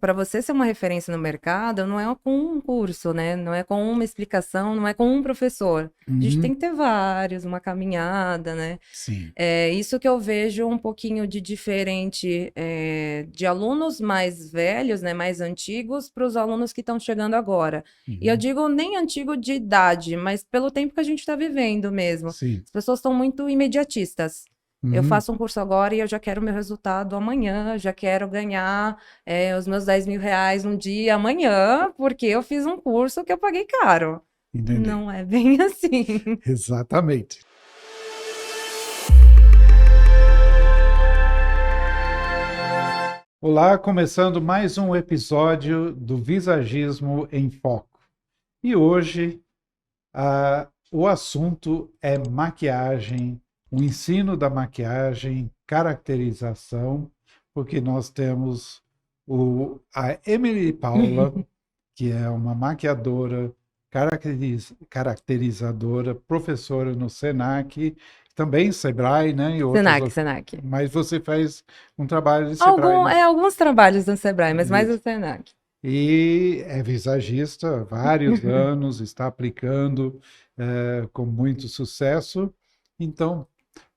para você ser uma referência no mercado, não é com um curso, né? Não é com uma explicação, não é com um professor. A gente tem Uhum. que ter vários, uma caminhada, né? Sim. É isso que eu vejo um pouquinho de diferente de alunos mais velhos, né, mais antigos, para os alunos que estão chegando agora. E eu Uhum. digo nem antigo de idade, mas pelo tempo que a gente está vivendo mesmo. Sim. As pessoas estão muito imediatistas. Eu Uhum. faço um curso agora e eu já quero o meu resultado amanhã, já quero ganhar os meus R$ 10.000 um dia amanhã, porque eu fiz um curso que eu paguei caro. Entendi. Não é bem assim. Exatamente. Olá, começando mais um episódio do Visagismo em Foco. E hoje o assunto é maquiagem, o ensino da maquiagem, caracterização, porque nós temos a Emily Paula, que é uma maquiadora, caracterizadora, professora no Senac, também Sebrae, né, e outras, Senac, Senac. mas você faz um trabalho de Sebrae, né? Alguns trabalhos no Sebrae, mas mais o Isso. Senac. E é visagista há vários anos, está aplicando com muito sucesso. Então,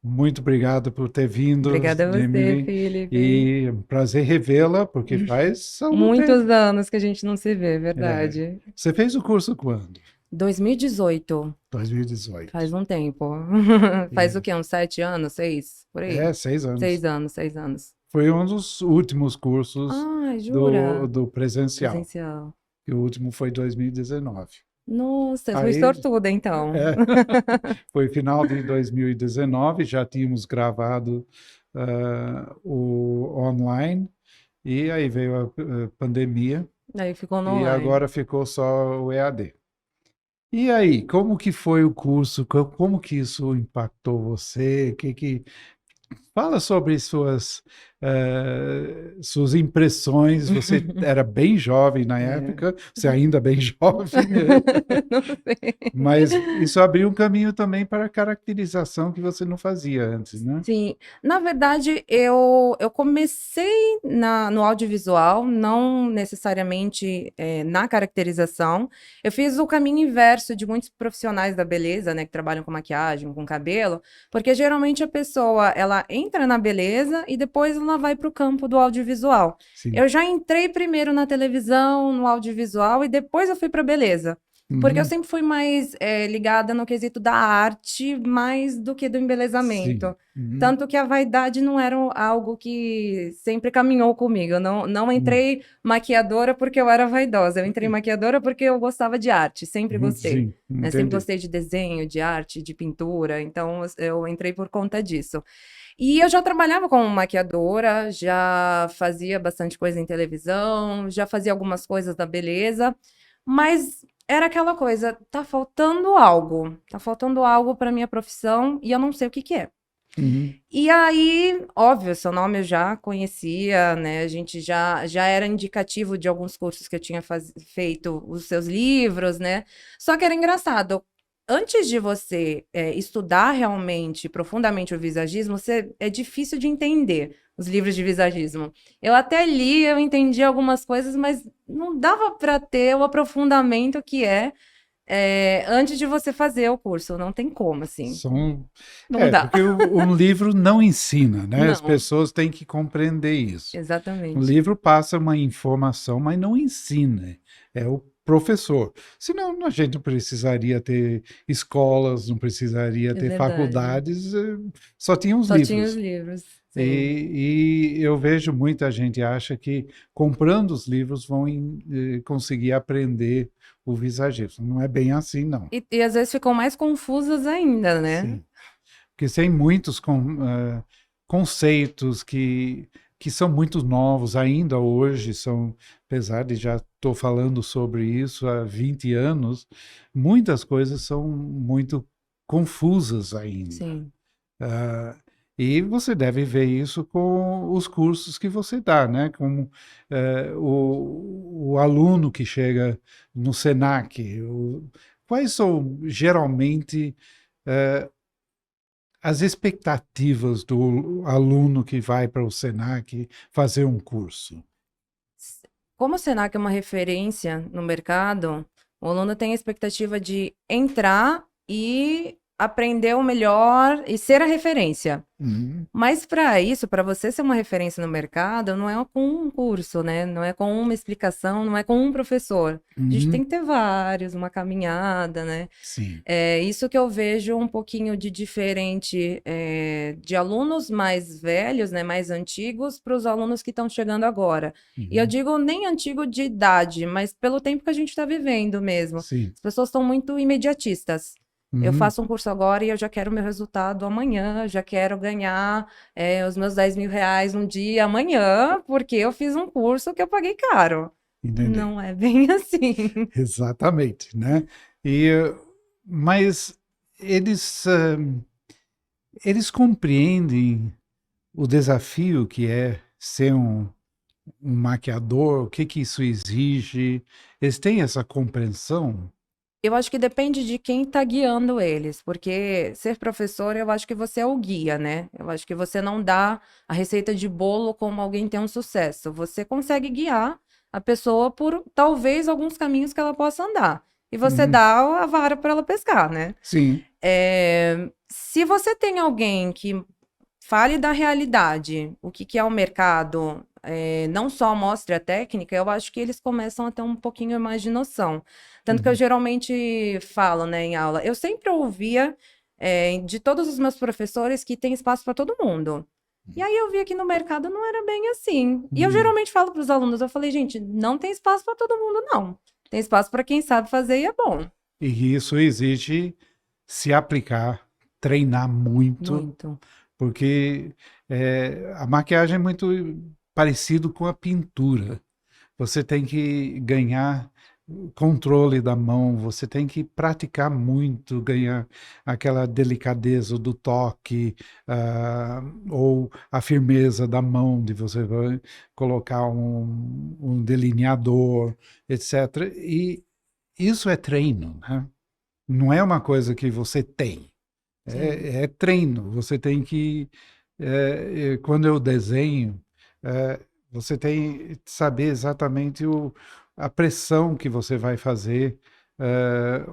muito obrigado por ter vindo, Obrigada a você, Emily, Felipe. e é um prazer revê-la, porque faz algum tempo. Muitos anos que a gente não se vê, É. verdade. Você fez o curso quando? 2018, 2018. faz um tempo. Faz o E- quê? Uns 7 anos? Seis? Por aí? É, 6 anos. 6 anos, 6 anos. Foi um dos últimos cursos Ai, do, jura? do presencial, Presencial. que o último foi 2019. Nossa, eu fui Aí, sortuda, então. é, foi final de 2019, já tínhamos gravado o online, e aí veio a pandemia, Aí ficou no e online. agora ficou só o EAD. E aí, como que foi o curso? Como que isso impactou você? Fala sobre suas impressões. Você era bem jovem na É. época, você ainda é bem jovem, Não sei. mas isso abriu um caminho também para a caracterização que você não fazia antes, né? Sim, na verdade, eu comecei no audiovisual, não necessariamente na caracterização. Eu fiz o caminho inverso de muitos profissionais da beleza, né, que trabalham com maquiagem, com cabelo, porque geralmente a pessoa, ela entra na beleza e depois ela vai para o campo do audiovisual. Sim. Eu já entrei primeiro na televisão, no audiovisual, e depois eu fui para beleza. Porque eu Uhum. sempre fui mais ligada no quesito da arte, mais do que do Sim. embelezamento. Uhum. Tanto que a vaidade não era algo que sempre caminhou comigo. Eu não Uhum. entrei maquiadora porque eu era vaidosa. Eu entrei maquiadora porque eu gostava de arte, sempre gostei. Sim, Né? Sempre entendi. gostei de desenho, de arte, de pintura. Então eu entrei por conta disso. E eu já trabalhava como maquiadora, já fazia bastante coisa em televisão, já fazia algumas coisas da beleza, mas era aquela coisa, tá faltando algo para minha profissão e eu não sei o que que é. Uhum. E aí, óbvio, seu nome eu já conhecia, né? A gente já era indicativo de alguns cursos que eu tinha feito, os seus livros, né? Só que era engraçado. Antes de você estudar realmente, profundamente o visagismo, é difícil de entender os livros de visagismo. Eu até li, eu entendi algumas coisas, mas não dava para ter o aprofundamento que antes de você fazer o curso. Não tem como, assim. São, Não dá. porque um livro não ensina, né? As Não, pessoas têm que compreender isso. O exatamente. livro passa uma informação, mas não ensina. É o professor. Senão a gente não precisaria ter escolas, não precisaria É ter verdade. faculdades, só tinha os Só tinha os livros. livros, sim. E eu vejo muita gente acha que comprando os livros vão conseguir aprender o visagismo. Não é bem assim, não. E às vezes ficam mais confusas ainda, né? Sim. Porque tem muitos conceitos que são muito novos ainda hoje, apesar de já estou falando sobre isso há 20 anos, muitas coisas são muito confusas ainda. Sim, Ah, e você deve ver isso com os cursos que você dá, né? Como o aluno que chega no Senac. Quais são geralmente as expectativas do aluno que vai para o Senac fazer um curso? como o Senac é uma referência no mercado, o aluno tem a expectativa de entrar e aprender o melhor e ser a referência. Uhum. Mas para isso, para você ser uma referência no mercado, não é com um curso, né? Não é com uma explicação, não é com um professor. A gente tem Uhum. que ter vários, uma caminhada, né? Sim. É isso que eu vejo um pouquinho de diferente de alunos mais velhos, né, mais antigos, para os alunos que estão chegando agora. E eu Uhum. digo nem antigo de idade, mas pelo tempo que a gente está vivendo mesmo. Sim. As pessoas estão muito imediatistas. Eu Uhum. faço um curso agora e eu já quero meu resultado amanhã, já quero ganhar os meus 10 mil reais um dia amanhã, porque eu fiz um curso que eu paguei caro. Entendi. Não é bem assim. Exatamente, né? E, mas eles, eles compreendem o desafio que é ser um maquiador, o que que isso exige. Eles têm essa compreensão? Eu acho que depende de quem está guiando eles, porque ser professor, eu acho que você é o guia, né? Eu acho que você não dá a receita de bolo como alguém tem um sucesso. Você consegue guiar a pessoa por talvez alguns caminhos que ela possa andar. E você Uhum. dá a vara para ela pescar, né? Sim. Se você tem alguém que fale da realidade, o que que é o mercado, não só mostre a técnica, eu acho que eles começam a ter um pouquinho mais de noção. Tanto que eu Uhum. geralmente falo, né, em aula, eu sempre ouvia, de todos os meus professores que tem espaço para todo mundo. E aí eu vi que no mercado não era bem assim. E eu Uhum. geralmente falo para os alunos, eu falei, gente, não tem espaço para todo mundo, não. Tem espaço para quem sabe fazer e é bom. E isso exige se aplicar, treinar muito, Muito. porque a maquiagem é muito parecido com a pintura. Você tem que ganhar controle da mão, você tem que praticar muito, ganhar aquela delicadeza do toque, ou a firmeza da mão, de você vai colocar um delineador, etc. E isso é treino, né? Não é uma coisa que você tem, Sim. é treino. Você tem que, quando eu desenho, é, você tem que saber exatamente a pressão que você vai fazer,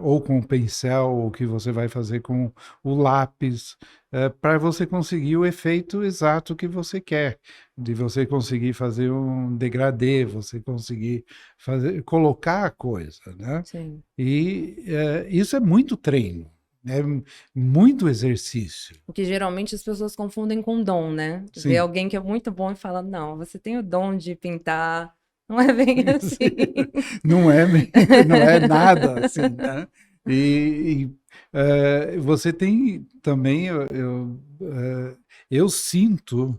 ou com o pincel, ou que você vai fazer com o lápis, para você conseguir o efeito exato que você quer, de você conseguir fazer um degradê, você conseguir fazer, colocar a coisa, né? Sim. E isso é muito treino, é muito exercício. O que geralmente as pessoas confundem com dom, né? Vê Sim, alguém que é muito bom e fala, não, você tem o dom de pintar. Não é bem assim. sim. Não é, não é nada assim, né? Você tem também, eu sinto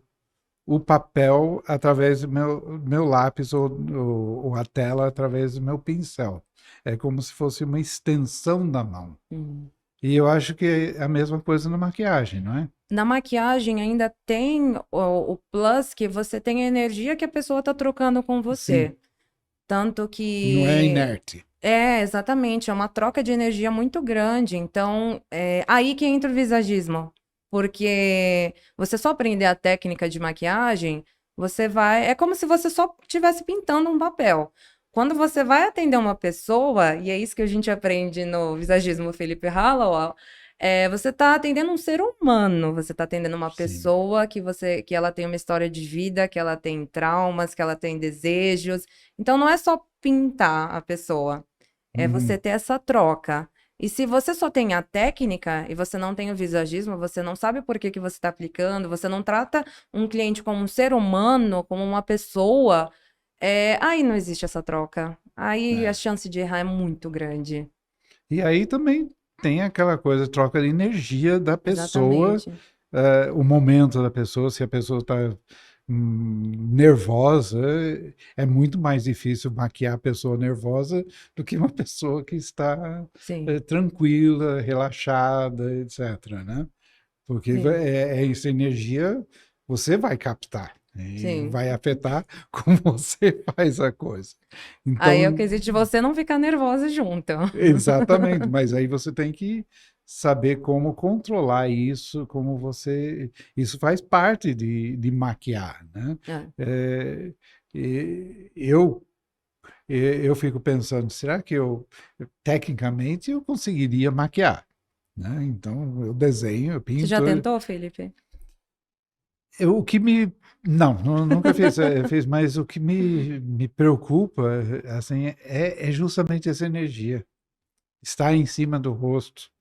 o papel através do meu lápis ou a tela através do meu pincel. É como se fosse uma extensão da mão. Hum. E eu acho que é a mesma coisa na maquiagem, não é? Na maquiagem ainda tem o plus que você tem a energia que a pessoa está trocando com Sim, você. Tanto não é que inerte. exatamente, é uma troca de energia muito grande. Então, é aí que entra o visagismo. Porque você só aprender a técnica de maquiagem, você vai. É como se você só estivesse pintando um papel. Quando você vai atender uma pessoa, e é isso que a gente aprende no visagismo Felipe Hallowell, você está atendendo um ser humano, você está atendendo uma Sim. pessoa que ela tem uma história de vida, que ela tem traumas, que ela tem desejos. Então não é só pintar a pessoa, é você Uhum. ter essa troca. E se você só tem a técnica e você não tem o visagismo, você não sabe por que que você está aplicando, você não trata um cliente como um ser humano, como uma pessoa, aí não existe essa troca. Aí a É. chance de errar é muito grande. E aí também tem aquela coisa, troca de energia da pessoa, Exatamente. o momento da pessoa, se a pessoa está nervosa, é muito mais difícil maquiar a pessoa nervosa do que uma pessoa que está Sim, tranquila, relaxada, etc., né? Porque sim, essa energia você vai captar e sim. vai afetar como você faz a coisa. Aí é o Então, quesito de você não ficar nervosa junto. exatamente, mas aí você tem que saber como controlar isso, como você. Isso faz parte de maquiar, né? É. Eu eu fico pensando, será que tecnicamente, eu conseguiria maquiar, né? Então, eu desenho, eu Você já pinto. tentou, Felipe? O que me... Não, nunca fiz, mas o que me preocupa, assim, é justamente essa energia. Estar em cima do rosto.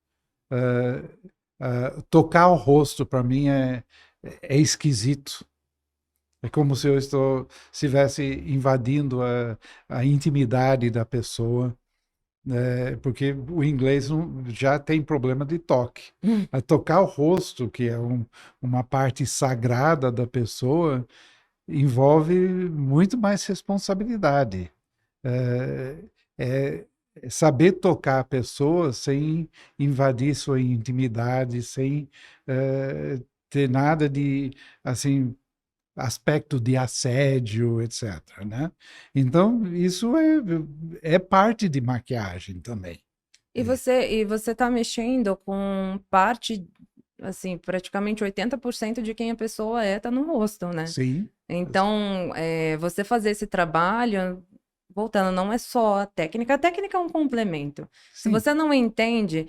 Ah, tocar o rosto, para mim, é esquisito. É como se eu estivesse invadindo a intimidade da pessoa, né? Porque o inglês já tem problema de toque. A tocar o rosto, que é uma parte sagrada da pessoa, envolve muito mais responsabilidade. É, é saber tocar a pessoa sem invadir sua intimidade, sem ter nada de assim aspecto de assédio, etc, né? Então, isso é parte de maquiagem também. E você tá mexendo com parte, assim, praticamente 80% de quem a pessoa é, tá no rosto, né? Sim, Então, você fazer esse trabalho, voltando, não é só a técnica é um complemento. Se sim, você não entende,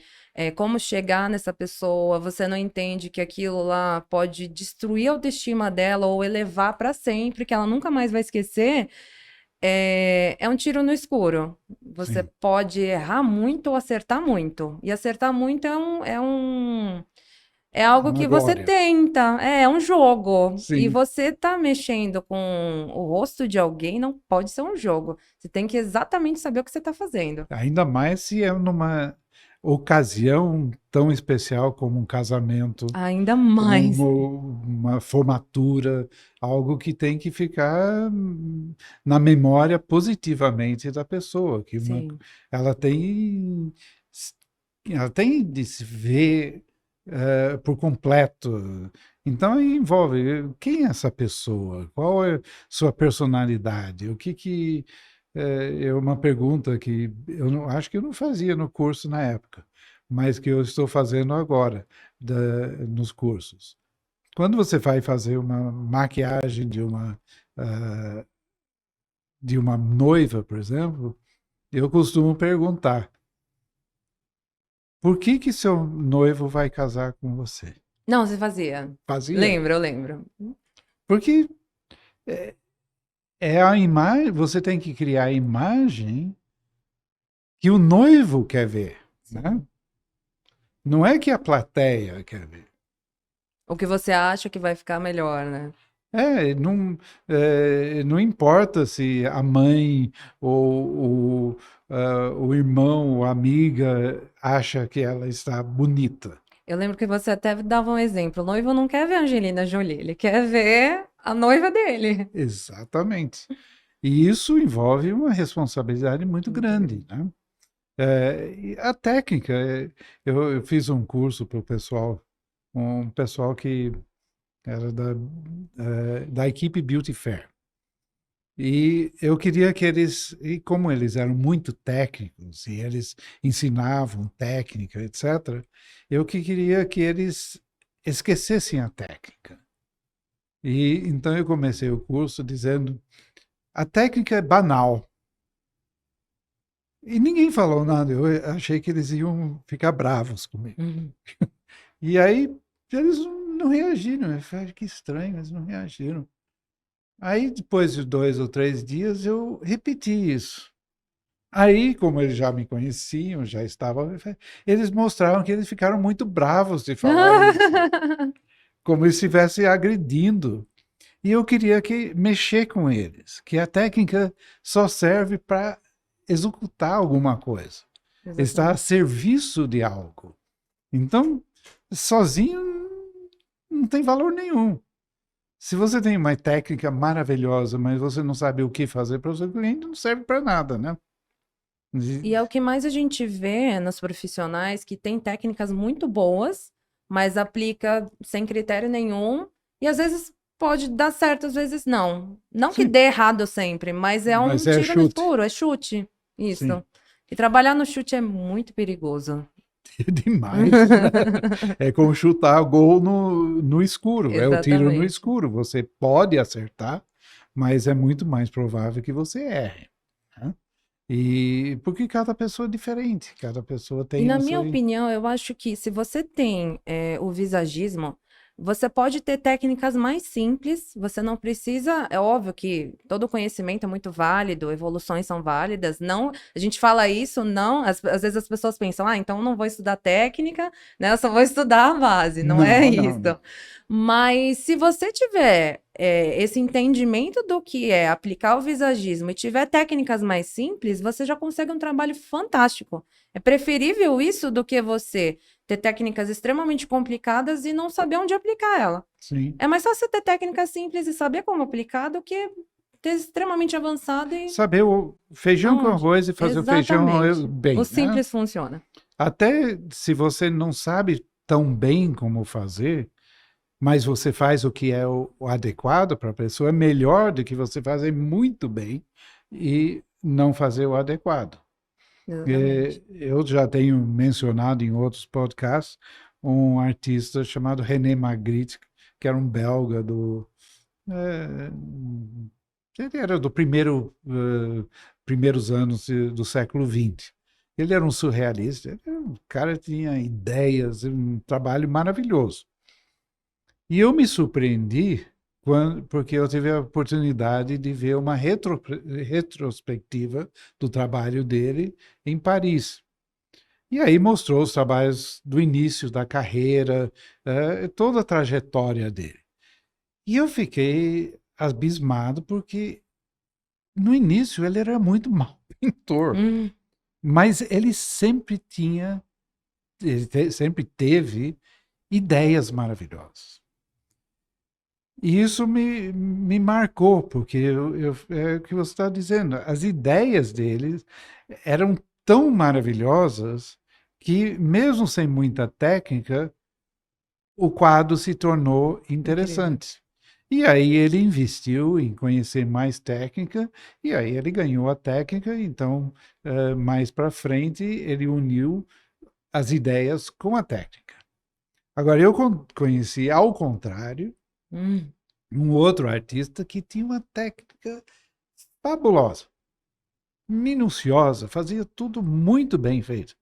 como chegar nessa pessoa, você não entende que aquilo lá pode destruir a autoestima dela ou elevar para sempre, que ela nunca mais vai esquecer, é um tiro no escuro. Você sim. pode errar muito ou acertar muito. E acertar muito é É algo uma que você glória. tenta, é um jogo. E Sim. você tá mexendo com o rosto de alguém, não pode ser um jogo. Você tem que exatamente saber o que você tá fazendo. Ainda mais se é numa ocasião tão especial como um casamento, Ainda mais. uma formatura, algo que tem que ficar na memória positivamente da pessoa, Sim. ela tem, ela tem de se ver por completo. Então aí envolve quem é essa pessoa, qual é sua personalidade, o que é uma pergunta que eu não, acho que eu não fazia no curso na época, mas que eu estou fazendo agora nos cursos. Quando você vai fazer uma maquiagem ah, de uma noiva, por exemplo, eu costumo perguntar: por que seu noivo vai casar com você? Não, você fazia. Fazia? Lembro, eu lembro. Porque é a imagem, você tem que criar a imagem que o noivo quer ver, né? Sim. Não é que a plateia quer ver. O que você acha que vai ficar melhor, né? Não importa se a mãe ou o irmão ou a amiga acha que ela está bonita. Eu lembro que você até dava um exemplo. O noivo não quer ver a Angelina Jolie, ele quer ver a noiva dele. Exatamente. E isso envolve uma responsabilidade muito Muito grande, grande. né? E a técnica, eu fiz um curso para o pessoal, um pessoal que era da equipe Beauty Fair. E eu queria que eles, e como eles eram muito técnicos e eles ensinavam técnica, etc., queria que eles esquecessem a técnica. E então eu comecei o curso dizendo: a técnica é banal. E ninguém falou nada, eu achei que eles iam ficar bravos comigo. Uhum. E aí eles não reagiram, eu falei: que estranho, eles não reagiram. Aí depois de 2 ou 3 dias eu repeti isso. Aí, como eles já me conheciam, já estavam, eles mostraram que eles ficaram muito bravos de falar isso, como se estivesse agredindo. E eu queria mexer com eles, que a técnica só serve para executar alguma coisa, está a Exatamente. serviço de algo. Então, sozinho não tem valor nenhum. Se você tem uma técnica maravilhosa, mas você não sabe o que fazer para o seu cliente, não serve para nada, né? E é o que mais a gente vê nos profissionais que tem técnicas muito boas, mas aplica sem critério nenhum, e às vezes pode dar certo, às vezes não. Não que Sim, dê errado sempre, mas é um mas é tiro no chute. escuro, é chute. Sim. Isso. E trabalhar no chute é muito perigoso. É demais, né? É como chutar gol no escuro, é o tiro no Exatamente. escuro. Você pode acertar, mas é muito mais provável que você erre, né? E porque cada pessoa é diferente, cada pessoa E tem na o minha seu. opinião, eu acho que se você tem o visagismo, você pode ter técnicas mais simples, você não precisa, é óbvio que todo conhecimento é muito válido, evoluções são válidas, não, a gente fala isso, não, às vezes as pessoas pensam, ah, então eu não vou estudar técnica, né, eu só vou estudar a base, não é Não, isso. não, não. Mas se você tiver esse entendimento do que é aplicar o visagismo e tiver técnicas mais simples, você já consegue um trabalho fantástico. É preferível isso do que você ter técnicas extremamente complicadas e não saber onde aplicar ela. Sim. É mais fácil você ter técnicas simples e saber como aplicar do que ter extremamente avançado e Saber o feijão com aonde? arroz e fazer o feijão Exatamente. O bem, né? simples funciona. Até se você não sabe tão bem como fazer, mas você faz o que é o adequado para a pessoa, é melhor do que você fazer muito bem e não fazer o adequado. Exatamente. Eu já tenho mencionado em outros podcasts um artista chamado René Magritte, que era um belga eh, ele era do primeiros anos do século XX. Ele era um surrealista, o cara tinha ideias, um trabalho maravilhoso. E eu me surpreendi porque eu tive a oportunidade de ver uma retrospectiva do trabalho dele em Paris. E aí mostrou os trabalhos do início da carreira, toda a trajetória dele. E eu fiquei abismado porque no início ele era muito mau pintor, Hum, mas sempre teve ideias maravilhosas. E isso me marcou, porque é o que você está dizendo, as ideias deles eram tão maravilhosas que, mesmo sem muita técnica, o quadro se tornou incrível. interessante. E aí ele investiu em conhecer mais técnica, e aí ele ganhou a técnica, então, mais para frente, ele uniu as ideias com a técnica. Agora, eu conheci, ao contrário, Hum, um outro artista que tinha uma técnica fabulosa, minuciosa, fazia tudo muito bem feito,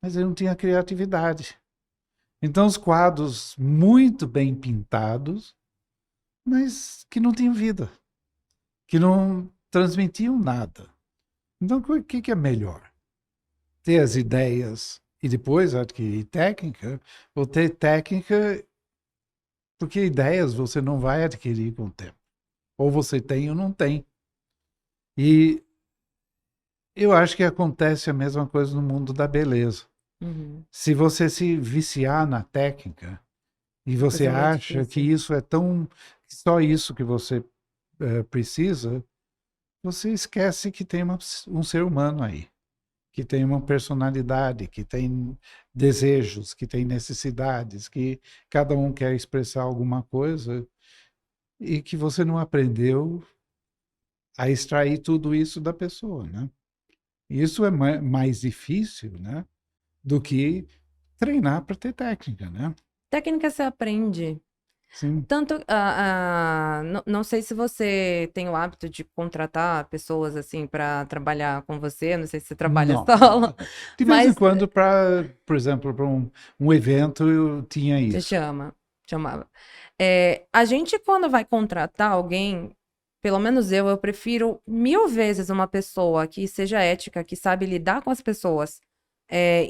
mas ele não tinha criatividade. Então, os quadros muito bem pintados, mas que não tinham vida, que não transmitiam nada. Então, o que é melhor? Ter as ideias e depois adquirir técnica, ou ter técnica, porque ideias você não vai adquirir com o tempo. Ou você tem ou não tem. E eu acho que acontece a mesma coisa no mundo da beleza. uhum. Se você se viciar na técnica e Mas você é muito acha que difícil. isso é tão só isso que você precisa, você esquece que tem um ser humano aí, que tem uma personalidade, que tem desejos, que tem necessidades, que cada um quer expressar alguma coisa e que você não aprendeu a extrair tudo isso da pessoa, né? Isso é mais difícil, né, do que treinar para ter técnica, né? Técnica você aprende. Sim. Tanto, não sei se você tem o hábito de contratar pessoas assim para trabalhar com você, não sei se você trabalha Não. solo, De vez em mas quando, por exemplo, para um evento, eu tinha te isso. chama, chamava. A gente, quando vai contratar alguém, pelo menos eu prefiro mil vezes uma pessoa que seja ética, que sabe lidar com as pessoas,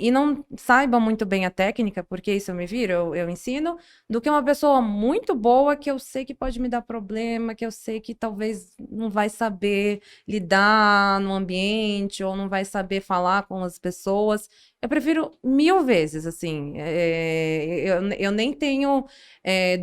e não saiba muito bem a técnica, porque isso eu me viro, eu ensino, do que uma pessoa muito boa que eu sei que pode me dar problema, que eu sei que talvez não vai saber lidar no ambiente, ou não vai saber falar com as pessoas. Eu prefiro mil vezes, assim. Eu nem tenho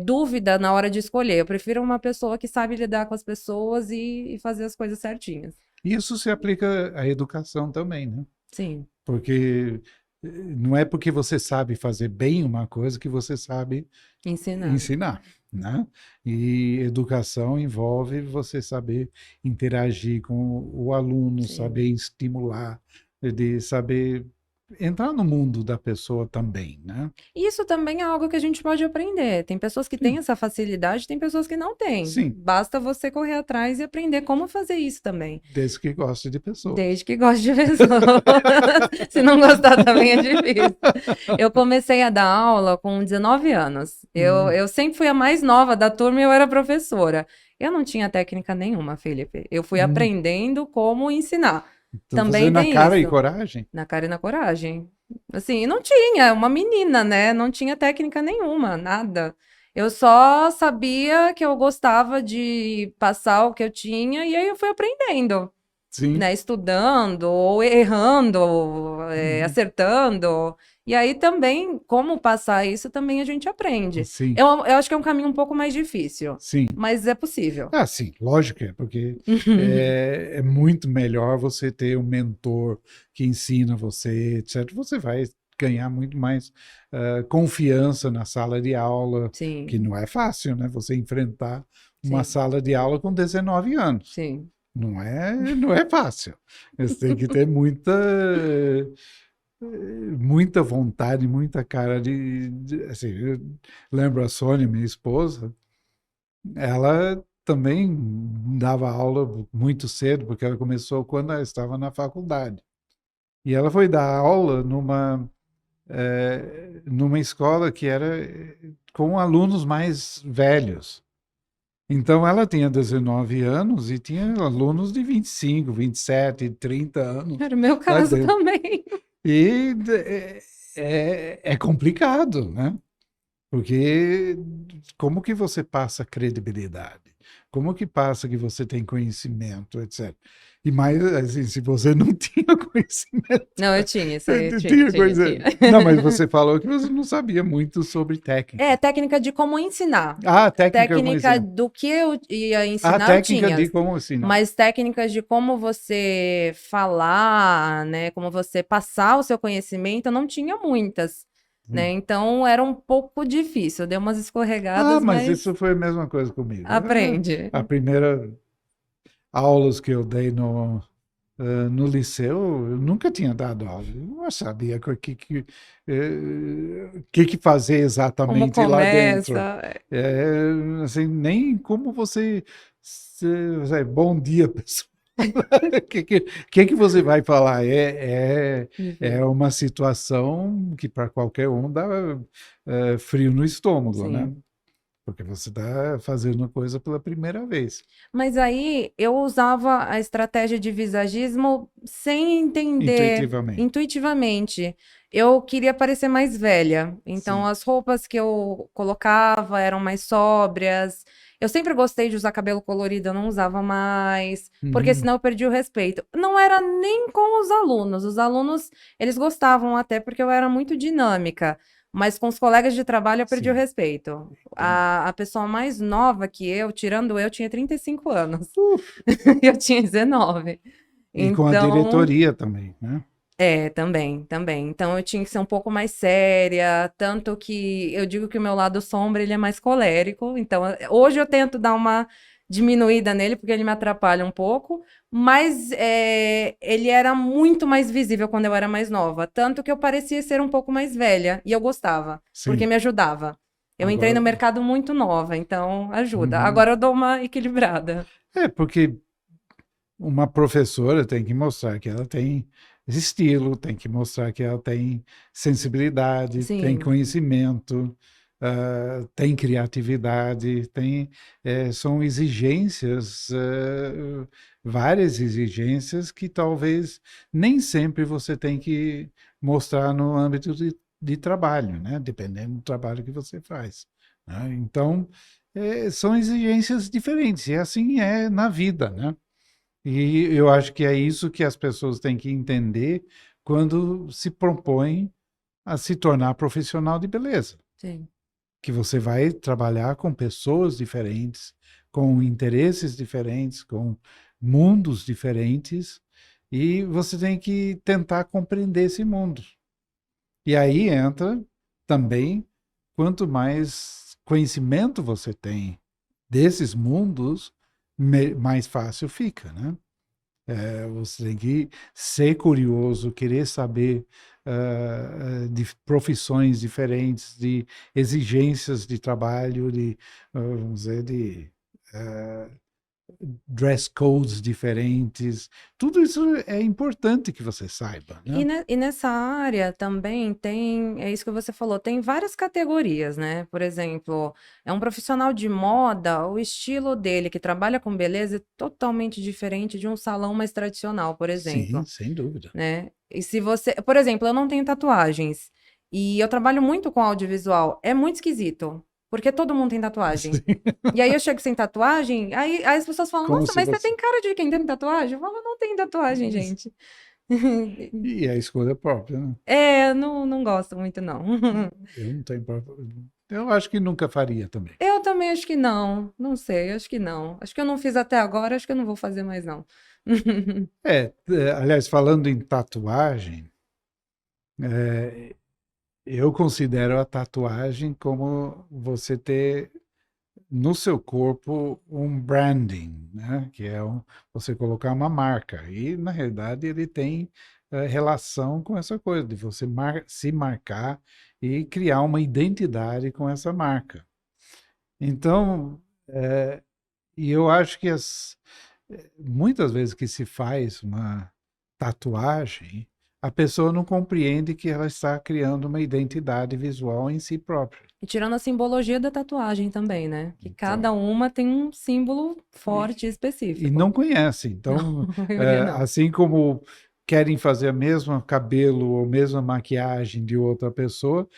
dúvida na hora de escolher. Eu prefiro uma pessoa que sabe lidar com as pessoas e fazer as coisas certinhas. Isso se aplica à educação também, né? Sim, Porque não é porque você sabe fazer bem uma coisa que você sabe ensinar. ensinar, né? E educação envolve você saber interagir com o aluno, saber Sim. estimular, de saber. entrar no mundo da pessoa também, né? Isso também é algo que a gente pode aprender. Tem pessoas que têm Sim, essa facilidade, tem pessoas que não têm. sim, Basta você correr atrás e aprender como fazer isso também. desde que goste de pessoas. Desde que goste de pessoas. Se não gostar também é difícil. Eu comecei a dar aula com 19 anos. Hum, Eu sempre fui a mais nova da turma e eu era professora. Eu não tinha técnica nenhuma, Felipe. Eu fui hum. aprendendo como ensinar. Então, Também fazer na tem cara e isso. coragem? Na cara e na coragem. Assim, não tinha, uma menina, né? Não tinha técnica nenhuma, nada. Eu só sabia que eu gostava de passar o que eu tinha e aí eu fui aprendendo, Sim. né? Estudando, ou errando, Uhum. acertando. E aí também, como passar isso, também a gente aprende. Sim, Eu acho que é um caminho um pouco mais difícil, sim. mas é possível. Ah, sim, lógico, porque é muito melhor você ter um mentor que ensina você, etc. Você vai ganhar muito mais confiança na sala de aula, que Sim, não é fácil, né? Você enfrentar uma sim, sala de aula com 19 anos. sim. Não é fácil. Você tem que ter muita vontade, muita cara assim, eu lembro a Sônia, minha esposa, ela também dava aula muito cedo, porque ela começou quando ela estava na faculdade. E ela foi dar aula numa escola que era com alunos mais velhos. Então ela tinha 19 anos e tinha alunos de 25, 27, 30 anos Era o meu lá caso dentro. também. E é complicado, né? Porque como que você passa credibilidade? Como que passa que você tem conhecimento, etc. E mais, assim, se você não tinha conhecimento, Não, eu tinha, isso aí, tinha tinha. coisa. Não, mas você falou que você não sabia muito sobre É, técnica. técnica de como ensinar. Ah, técnica como Técnica ensinar. do que eu ia Ah, ensinar, eu técnica tinha. de como ensinar. Mas técnicas de como você falar, né? Como você passar o seu conhecimento, eu não tinha muitas, né? Hum. Então era um pouco difícil. Eu dei umas Ah, escorregadas, mas mas isso foi a mesma coisa comigo. aprende. A primeira aulas que eu dei no liceu, eu nunca tinha dado aula. Eu não sabia o que fazer Como exatamente lá dentro. começa. É, assim, nem como bom dia, pessoal. O que você vai falar? É Enfim, uma situação que para qualquer um dá frio no estômago, né? sim. Porque você está fazendo a coisa pela primeira vez, Mas aí eu usava a estratégia de visagismo sem entender intuitivamente. intuitivamente. Eu queria parecer mais velha, então Sim. as roupas que eu colocava eram mais sóbrias. Eu sempre gostei de usar cabelo colorido, eu não usava mais, porque Uhum. senão eu perdi o respeito. Não era nem com os alunos, eles gostavam até porque eu era muito dinâmica, mas com os colegas de trabalho eu perdi o Sim, respeito. entendi. A pessoa mais nova que eu, tirando eu, tinha 35 anos. Uf, E eu tinha 19. e com a Então, diretoria também, né? também, também. Então eu tinha que ser um pouco mais séria, tanto que eu digo que o meu lado sombra, ele é mais colérico. Então, hoje eu tento dar uma diminuída nele, porque ele me atrapalha um pouco, mas ele era muito mais visível quando eu era mais nova, tanto que eu parecia ser um pouco mais velha, e eu gostava, porque Sim. me ajudava. Eu entrei no Agora, mercado muito nova, então ajuda. uhum. Agora eu dou uma equilibrada. Porque uma professora tem que mostrar que ela tem estilo, tem que mostrar que ela tem sensibilidade, tem Sim, conhecimento, tem criatividade, são exigências, várias exigências que talvez nem sempre você tem que mostrar no âmbito de trabalho, né? Dependendo do trabalho que você faz, né? Então, são exigências diferentes, e assim é na vida, né? E eu acho que é isso que as pessoas têm que entender quando se propõem a se tornar profissional de beleza. sim. Que você vai trabalhar com pessoas diferentes, com interesses diferentes, com mundos diferentes, e você tem que tentar compreender esse mundo. E aí entra também, quanto mais conhecimento você tem desses mundos, mais fácil fica, né? Você tem que ser curioso, querer saber de profissões diferentes, de exigências de trabalho, vamos dizer, de uh, dress codes diferentes. Tudo isso é importante que você saiba, E, né? e nessa área também tem, é isso que você falou, tem várias categorias, né? Por exemplo, é um profissional de moda, o estilo dele que trabalha com beleza é totalmente diferente de um salão mais tradicional, por Sim, exemplo, sem dúvida. né? E se você, por exemplo, eu não tenho tatuagens e eu trabalho muito com audiovisual, é muito esquisito, porque todo mundo tem tatuagem. Sim. E aí eu chego sem tatuagem, aí as pessoas falam, Como nossa, se mas você você. tem cara de quem tem tatuagem? Eu falo, não tem tatuagem, gente. E a escolha própria, né? É, não, não gosto muito, não. Eu não tenho. Eu acho que nunca faria também. Eu também acho que não. Não sei, acho que não. Acho que eu não fiz até agora, acho que eu não vou fazer mais, não. Aliás, falando em tatuagem, é, eu considero a tatuagem como você ter no seu corpo um branding, né? Que é você colocar uma marca. E, na realidade, ele tem relação com essa coisa, de você se marcar e criar uma identidade com essa marca. Então, e eu acho que muitas vezes que se faz uma tatuagem, a pessoa não compreende que ela está criando uma identidade visual em si própria. E tirando a simbologia da tatuagem também, né? Que Então, cada uma tem um símbolo forte e e específico. não conhece. Não, Então, a maioria não. assim como querem fazer a mesma cabelo ou mesma maquiagem de outra pessoa,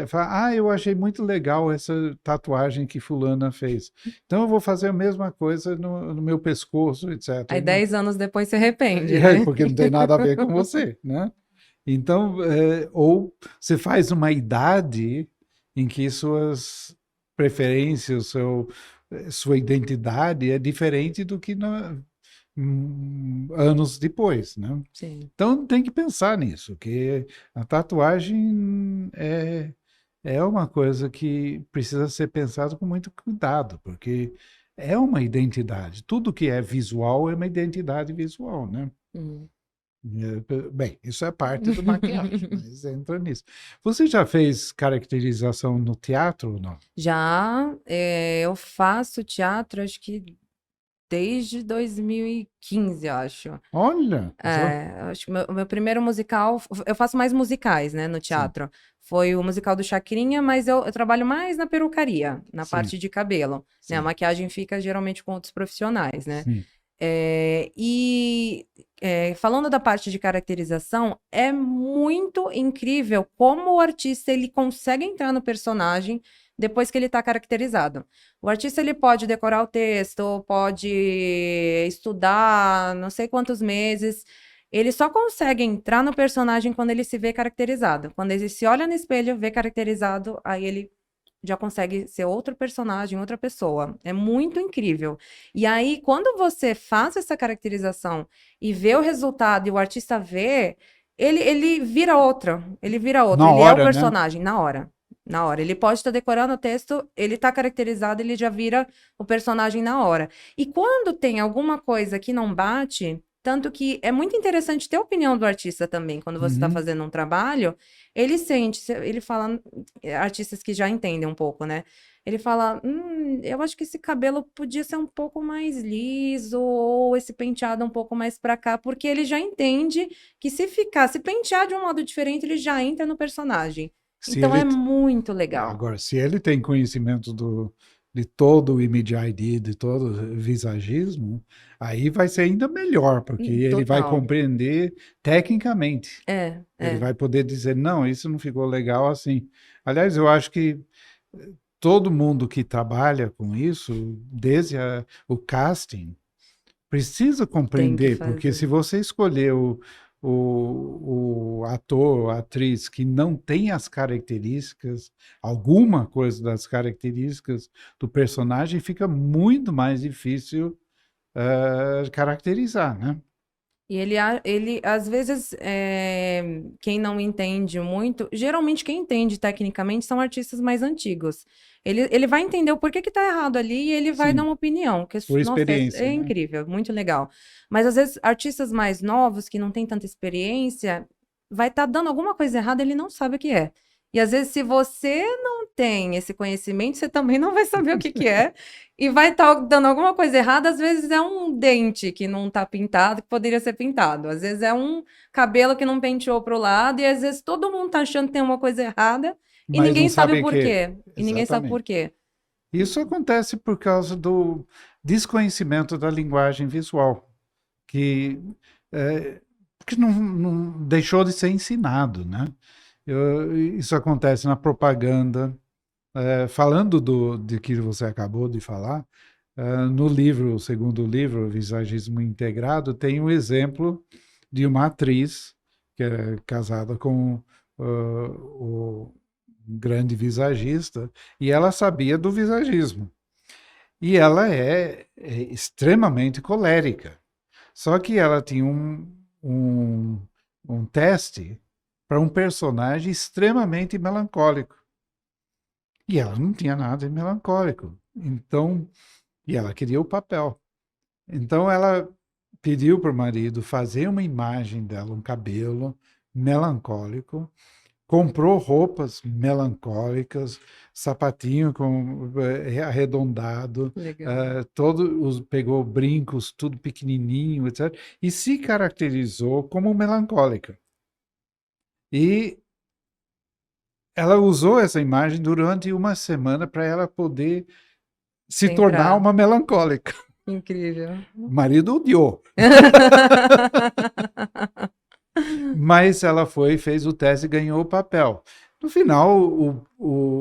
fala, eu achei muito legal essa tatuagem que fulana fez. Então eu vou fazer a mesma coisa no meu pescoço, Aí etc. Não, 10 anos depois se arrepende, né? porque não tem nada a ver com você, né? Então, ou você faz uma idade em que suas preferências, sua identidade é diferente do que anos depois, né? Sim. Então tem que pensar nisso, que a tatuagem é uma coisa que precisa ser pensada com muito cuidado, porque é uma identidade. Tudo que é visual é uma identidade visual, né? Hum. Bem, isso é parte do maquiagem, mas entra nisso. Você já fez caracterização no teatro ou não? Já eu faço teatro, acho que desde 2015, eu acho. Olha, só. Acho que o meu primeiro musical, eu faço mais musicais, né, no Sim, teatro. Foi o musical do Chacrinha, mas eu trabalho mais na perucaria, na sim, parte de cabelo, né? A sim, maquiagem fica geralmente com outros profissionais, né? sim. Falando da parte de caracterização, é muito incrível como o artista ele consegue entrar no personagem depois que ele está caracterizado. O artista ele pode decorar o texto, pode estudar não sei quantos meses. Ele só consegue entrar no personagem quando ele se vê caracterizado. Quando ele se olha no espelho, vê caracterizado, aí ele já consegue ser outro personagem, outra pessoa. É muito incrível. E aí, quando você faz essa caracterização e vê o resultado e o artista vê, ele vira outro. Ele vira outro. Na Ele é o hora, né? personagem na hora. Na hora. Ele pode estar decorando o texto, ele está caracterizado, ele já vira o personagem na hora. E quando tem alguma coisa que não bate, tanto que é muito interessante ter a opinião do artista também, quando você está Uhum. fazendo um trabalho, ele sente, ele fala, artistas que já entendem um pouco, né? Ele fala, eu acho que esse cabelo podia ser um pouco mais liso, ou esse penteado um pouco mais pra cá, porque ele já entende que se pentear de um modo diferente, ele já entra no personagem. Se Então é ele, muito legal. agora, se ele tem conhecimento de todo o Image ID, de todo o visagismo, aí vai ser ainda melhor, porque ele vai Total. compreender tecnicamente. É, Ele é. vai poder dizer, não, isso não ficou legal assim. Aliás, eu acho que todo mundo que trabalha com isso, desde o casting, precisa Tem que compreender, porque fazer. se você escolher o ator ou a atriz que não tem as características, alguma coisa das características do personagem, fica muito mais difícil caracterizar, né? E ele às vezes, quem não entende muito, geralmente quem entende tecnicamente são artistas mais antigos. Ele vai entender o porquê que tá errado ali e ele vai dar Sim, uma opinião, que, por nossa, é experiência, né? incrível, muito legal. Mas às vezes artistas mais novos, que não têm tanta experiência, vai estar dando alguma coisa errada, ele não sabe o que é. E às vezes, se você não tem esse conhecimento, você também não vai saber o que que é. E vai estar dando alguma coisa errada, às vezes é um dente que não está pintado, que poderia ser pintado. Às vezes é um cabelo que não penteou para o lado, e às vezes todo mundo está achando que tem uma coisa errada e Mas não ninguém sabe o sabem que. porquê. E ninguém sabe por Exatamente. quê. Isso acontece por causa do desconhecimento da linguagem visual, que, que não deixou de ser ensinado, né? Isso acontece na propaganda. Falando de que você acabou de falar, no livro, o segundo livro, Visagismo Integrado, tem um exemplo de uma atriz que é casada com o grande visagista e ela sabia do visagismo. E ela é extremamente colérica. Só que ela tinha um teste para um personagem extremamente melancólico. E ela não tinha nada de melancólico. Então, e ela queria o papel. Então ela pediu para o marido fazer uma imagem dela, um cabelo melancólico, comprou roupas melancólicas, sapatinho arredondado, Legal. pegou brincos, tudo pequenininho, etc. E se caracterizou como melancólica. E ela usou essa imagem durante uma semana para ela poder se tornar Entrar. uma melancólica. Incrível. O marido odiou, mas ela foi, fez o teste e ganhou o papel. No final,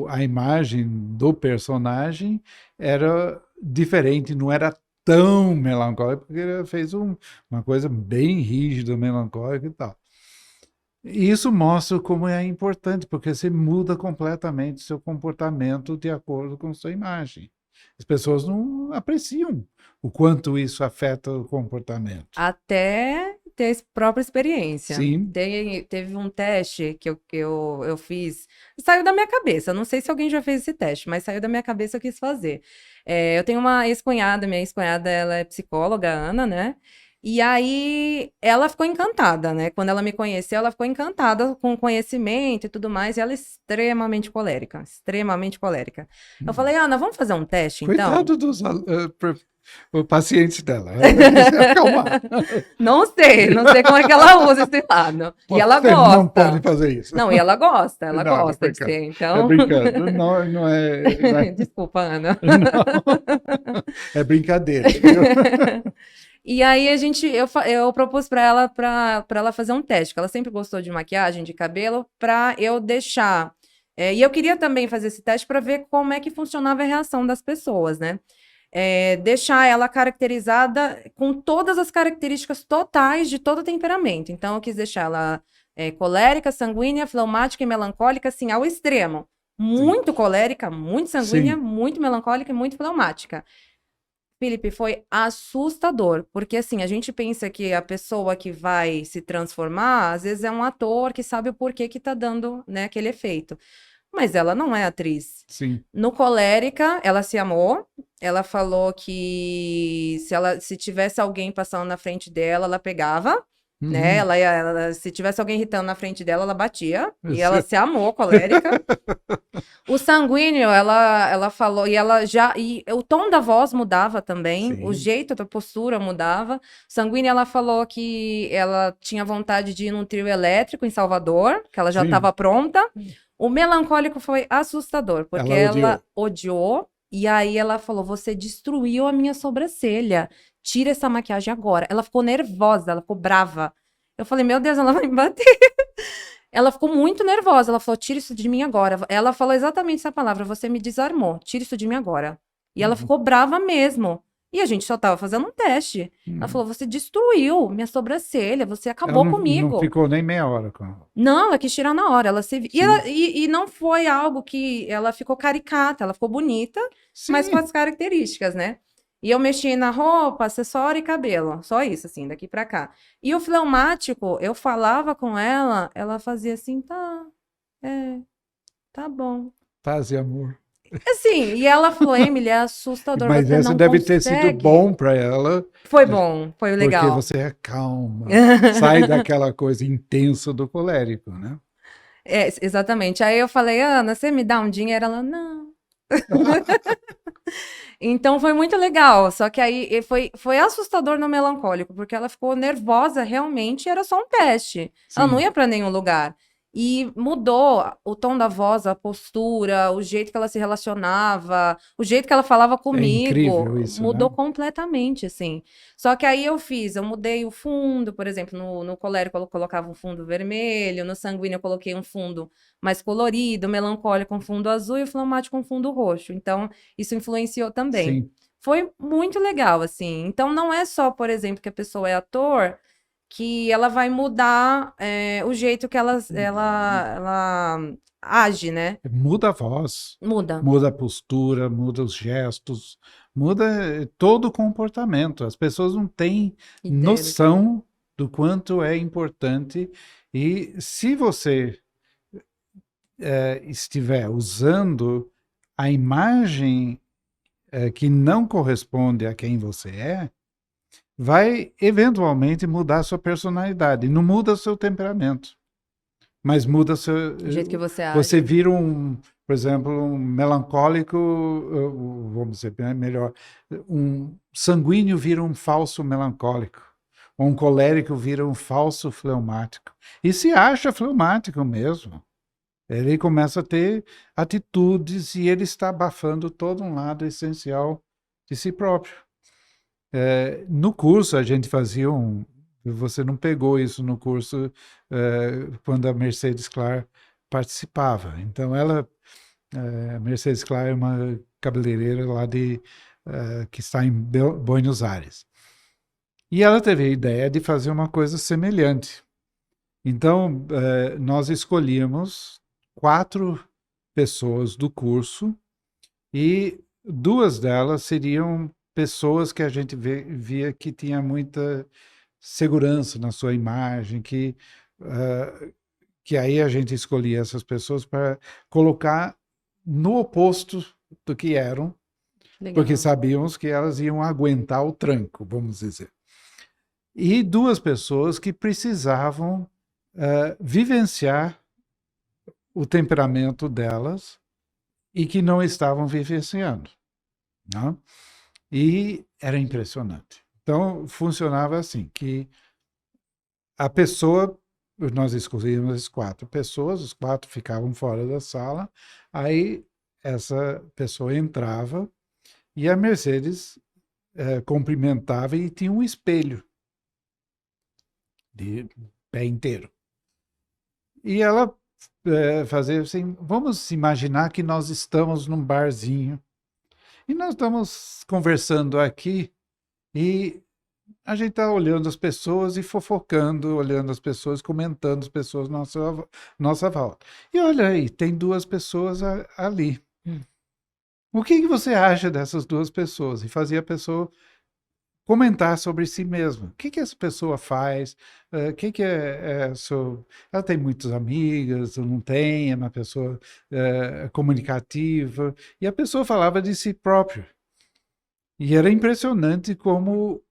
a imagem do personagem era diferente, não era tão melancólica, porque ela fez uma coisa bem rígida, melancólica e tal. E isso mostra como é importante, porque você muda completamente seu comportamento de acordo com sua imagem. As pessoas não apreciam o quanto isso afeta o comportamento. Até ter própria experiência. Sim, Teve um teste que eu fiz, saiu da minha cabeça. Não sei se alguém já fez esse teste, mas saiu da minha cabeça, eu quis fazer. Eu tenho uma ex-cunhada, minha ex-cunhada, ela é psicóloga, a Ana, né? E aí ela ficou encantada, né? Quando ela me conheceu, ela ficou encantada com o conhecimento e tudo mais, e ela é extremamente colérica, extremamente colérica. Eu falei, Ana, vamos fazer um teste, então? coitado dos pacientes dela. Ela tem que se acalmar. Não sei como é que ela usa esse lado. E ela Você não pode gosta. fazer isso. Não, e ela Não, é gosta de brincando. ser, É então. brincando. Não, não é, Desculpa, Ana. não, é brincadeira. Viu? E aí eu propus para ela fazer um teste, que ela sempre gostou de maquiagem, de cabelo, para eu deixar. E eu queria também fazer esse teste para ver como é que funcionava a reação das pessoas, né? Deixar ela caracterizada com todas as características totais de todo temperamento. Então, eu quis deixar ela colérica, sanguínea, fleumática e melancólica, assim, ao extremo. Sim. Muito colérica, muito sanguínea, Sim. muito melancólica e muito fleumática. Felipe, foi assustador, porque assim, a gente pensa que a pessoa que vai se transformar, às vezes é um ator que sabe o porquê que tá dando, né, aquele efeito. Mas ela não é atriz. Sim. No Colérica, ela se amou. Ela falou que se tivesse alguém passando na frente dela, ela pegava, né? Uhum. Se tivesse alguém irritando na frente dela, ela batia. E ela se amou, colérica. O sanguíneo, ela falou, e o tom da voz mudava também, o Sim. jeito da postura mudava. Sanguínea, ela falou que ela tinha vontade de ir num trio elétrico em Salvador, que ela já Sim. estava pronta. O melancólico foi assustador, porque Ela ela odiou. odiou, e aí ela falou: Você destruiu a minha sobrancelha, tira essa maquiagem agora. Ela ficou nervosa, ela ficou brava. Eu falei: Meu Deus, ela vai me bater. Ela ficou muito nervosa. Ela falou: Tira isso de mim agora. Ela falou exatamente essa palavra: Você me desarmou. Tira isso de mim agora. E ela Uhum. ficou brava mesmo. E a gente só tava fazendo um teste. Ela Uhum. falou: Você destruiu minha sobrancelha. Você Ela acabou não comigo. ficou nem meia hora com ela. Não, ela quis tirar na hora. Sim. E não foi algo que ela ficou caricata. Ela ficou bonita, mas com Sim. as características, né? E eu mexia na roupa, acessório e cabelo. Só isso, assim, daqui pra cá. E o fleumático, eu falava com ela, ela fazia assim, tá, é, tá bom. Paz e amor. Assim, e ela falou, Emily, é assustador, Mas você essa não deve ter sido consegue. bom para ela, Foi bom, foi porque legal. você é calma, sai daquela coisa intensa do colérico, né? É, exatamente. Aí eu falei, Ana, você me dá um dinheiro? Ela, não. Então foi muito legal. Só que aí foi assustador no melancólico, porque ela ficou nervosa realmente, era só um teste. Ela não Sim, ia para nenhum lugar. E mudou o tom da voz, a postura, o jeito que ela se relacionava, o jeito que ela falava é comigo, incrível isso, mudou né? completamente, assim. Só que aí eu mudei o fundo, por exemplo, no colérico eu colocava um fundo vermelho, no sanguíneo eu coloquei um fundo mais colorido, melancólico um fundo azul e o fleumático um fundo roxo. Então, isso influenciou também. Sim, Foi muito legal, assim. Então, não é só, por exemplo, que a pessoa é ator, que ela vai mudar o jeito que ela age, né? muda a voz, Muda. muda a postura, muda os gestos, muda todo o comportamento. As pessoas não têm Ideia do que é. noção do quanto é importante. E se você estiver usando a imagem que não corresponde a quem você é, vai eventualmente mudar a sua personalidade. Não muda o seu temperamento, mas muda seu. O jeito que você Você age. vira por exemplo, um melancólico, vamos dizer melhor, um sanguíneo vira um falso melancólico. Um colérico vira um falso fleumático. E se acha fleumático mesmo. Ele começa a ter atitudes e ele está abafando todo um lado essencial de si próprio. No curso, a gente fazia um. Você não pegou isso no curso quando a Mercedes Clark participava. Então, Mercedes Clark é uma cabeleireira lá que está em Buenos Aires. E ela teve a ideia de fazer uma coisa semelhante. Então, nós escolhíamos 4 pessoas do curso e 2 delas seriam pessoas que a gente via que tinha muita segurança na sua imagem, que aí a gente escolhia essas pessoas para colocar no oposto do que eram, porque Legal. sabíamos que elas iam aguentar o tranco, vamos dizer. E 2 pessoas que precisavam vivenciar o temperamento delas e que não estavam vivenciando. Né? E era impressionante. Então, funcionava assim, que a pessoa, nós escolhíamos as 4 pessoas, os 4 ficavam fora da sala, aí essa pessoa entrava e a Mercedes cumprimentava e tinha um espelho de pé inteiro. E ela fazia assim, vamos imaginar que nós estamos num barzinho e nós estamos conversando aqui e a gente está olhando as pessoas e fofocando, olhando as pessoas, comentando as pessoas nossa volta. E olha aí, tem 2 pessoas ali. Hum. O que você acha dessas 2 pessoas? E fazia a pessoa comentar sobre si mesma. O que essa pessoa faz? O que ela tem muitas amigas, ou não tem, é uma pessoa comunicativa. E a pessoa falava de si própria. E era impressionante como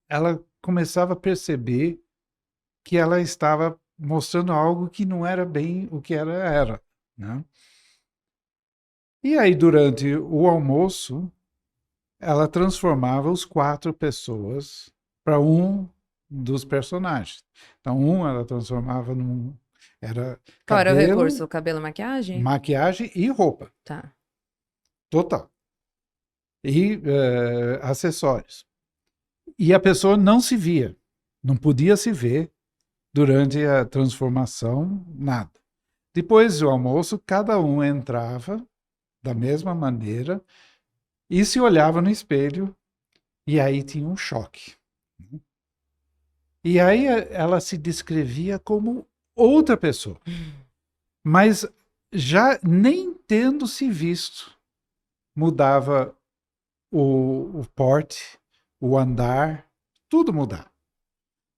ela começava a perceber que ela estava mostrando algo que não era bem o que ela era, né? E aí, durante o almoço, ela transformava os 4 pessoas para um dos personagens. Então, ela transformava era Qual era o cabelo, recurso? Cabelo, maquiagem? maquiagem e roupa, Tá. total. E acessórios. E a pessoa não se via, não podia se ver durante a transformação, nada. Depois do almoço, cada um entrava da mesma maneira e se olhava no espelho, e aí tinha um choque. E aí ela se descrevia como outra pessoa, mas já nem tendo se visto, mudava o porte, o andar, tudo mudar.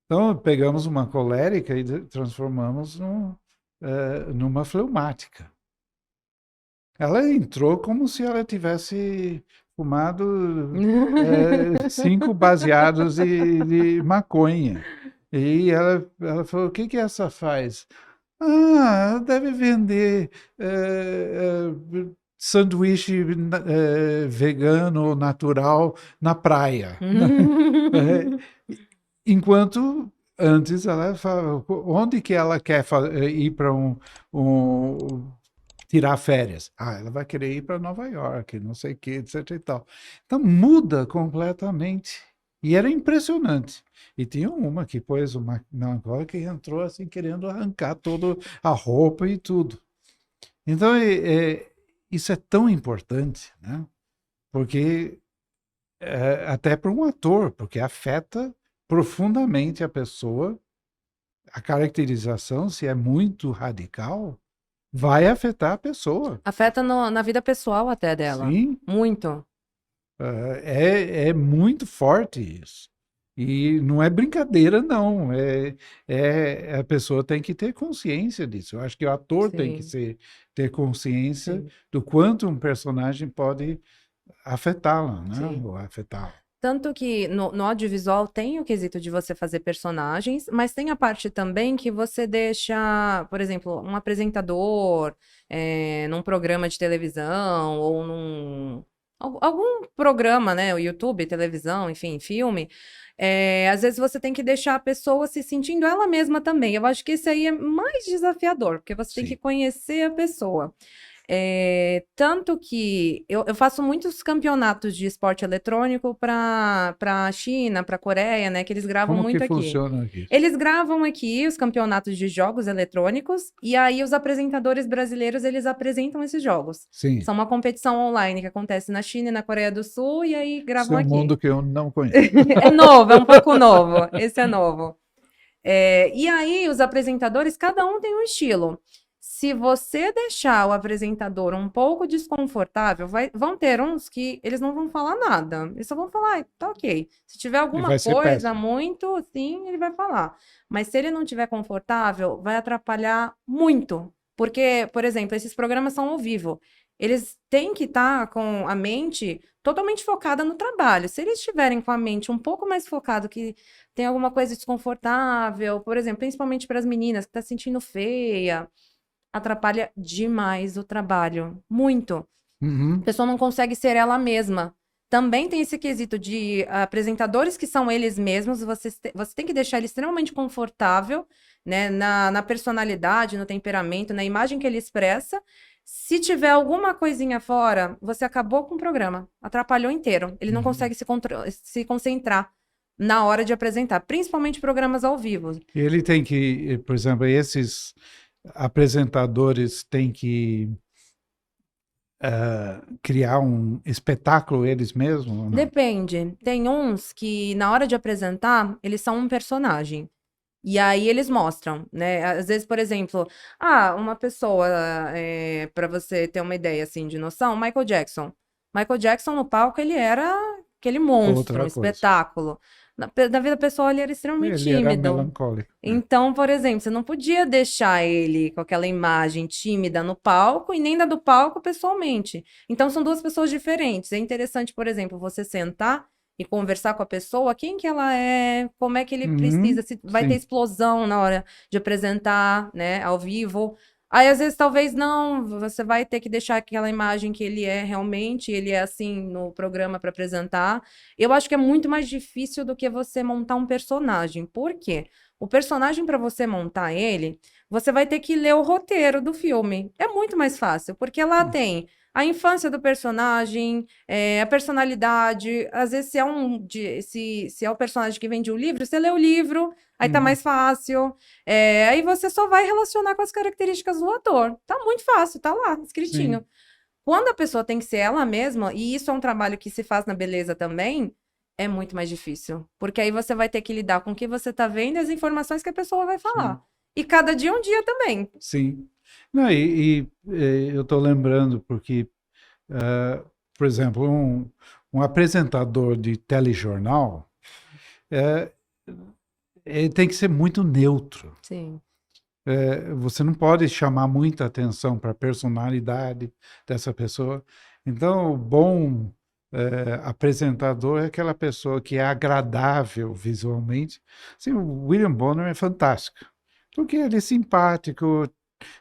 Então, pegamos uma colérica e transformamos numa fleumática. Ela entrou como se ela tivesse fumado 5 baseados de maconha. E ela falou, o que que essa faz? Ah, ela deve vender sanduíche vegano, natural, na praia. Enquanto antes ela falava, onde que ela quer ir para um tirar férias? Ah, ela vai querer ir para Nova York, não sei o que, etc e tal. Então muda completamente. E era impressionante. E tinha uma que pôs uma melancólica que entrou assim querendo arrancar toda a roupa e tudo. Então isso é tão importante, né? Porque até para um ator, porque afeta profundamente a pessoa. A caracterização, se é muito radical, vai afetar a pessoa. Afeta na vida pessoal até dela. Sim, Muito. é muito forte isso. E não é brincadeira, não. A pessoa tem que ter consciência disso. Eu acho que o ator tem que Sim, ter consciência sim, do quanto um personagem pode afetá-la, né? sim. Ou afetá-la. Tanto que no audiovisual tem o quesito de você fazer personagens, mas tem a parte também que você deixa, por exemplo, um apresentador num programa de televisão ou algum programa, né? O YouTube, televisão, enfim, filme. Às vezes você tem que deixar a pessoa se sentindo ela mesma também. Eu acho que esse aí é mais desafiador, porque você tem que Sim. conhecer a pessoa. Tanto que eu faço muitos campeonatos de esporte eletrônico para China, para Coreia, né? Que eles gravam Como que muito aqui. funciona isso? Eles gravam aqui os campeonatos de jogos eletrônicos e aí os apresentadores brasileiros eles apresentam esses jogos. Sim. São uma competição online que acontece na China e na Coreia do Sul e aí Isso gravam é um aqui. mundo que eu não conheço. É novo, é um pouco novo. Esse é novo. E aí, os apresentadores, cada um tem um estilo. Se você deixar o apresentador um pouco desconfortável, vão ter uns que eles não vão falar nada. Eles só vão falar, tá ok. Se tiver E alguma vai ser coisa péssimo. muito assim, ele vai falar. Mas se ele não tiver confortável, vai atrapalhar muito. Porque, por exemplo, esses programas são ao vivo. Eles têm que estar com a mente totalmente focada no trabalho. Se eles estiverem com a mente um pouco mais focado, que tem alguma coisa desconfortável, por exemplo, principalmente para as meninas que tá se sentindo feia, atrapalha demais o trabalho, muito. A Uhum. pessoa não consegue ser ela mesma. Também tem esse quesito de apresentadores que são eles mesmos, você tem que deixar ele extremamente confortável, né, na personalidade, no temperamento, na imagem que ele expressa. Se tiver alguma coisinha fora, você acabou com o programa, atrapalhou inteiro. Ele não Uhum. consegue se concentrar na hora de apresentar, principalmente programas ao vivo. Ele tem que, por exemplo, esses apresentadores têm que criar um espetáculo eles mesmos ou não? Depende. Tem uns que, na hora de apresentar, eles são um personagem. E aí eles mostram, né? Às vezes, por exemplo, uma pessoa, para você ter uma ideia assim de noção, Michael Jackson. Michael Jackson no palco ele era aquele monstro, um Outra coisa. espetáculo. Na vida pessoal ele era extremamente Ele era tímido. melancólico, né? Então, por exemplo, você não podia deixar ele com aquela imagem tímida no palco e nem da do palco pessoalmente. Então, são duas pessoas diferentes. É interessante, por exemplo, você sentar e conversar com a pessoa, quem que ela é, como é que ele precisa, Uhum. se vai ter Sim, explosão na hora de apresentar, né, ao vivo. Aí, às vezes, talvez não, você vai ter que deixar aquela imagem que ele é realmente, ele é assim no programa para apresentar. Eu acho que é muito mais difícil do que você montar um personagem. Por quê? O personagem, para você montar ele, você vai ter que ler o roteiro do filme. É muito mais fácil, porque lá tem a infância do personagem, a personalidade. Às vezes, se é o personagem que vende o livro, você lê o livro, aí tá uhum. mais fácil. Aí você só vai relacionar com as características do ator. Tá muito fácil, tá lá, escritinho. Sim, Quando a pessoa tem que ser ela mesma, e isso é um trabalho que se faz na beleza também, é muito mais difícil. Porque aí você vai ter que lidar com o que você tá vendo e as informações que a pessoa vai sim, falar. E cada dia é um dia também. sim. Não, eu estou lembrando porque, por exemplo, um apresentador de telejornal, é, ele tem que ser muito neutro. Sim. Você não pode chamar muita atenção para a personalidade dessa pessoa. Então, o bom apresentador é aquela pessoa que é agradável visualmente. Assim, o William Bonner é fantástico, porque ele é simpático,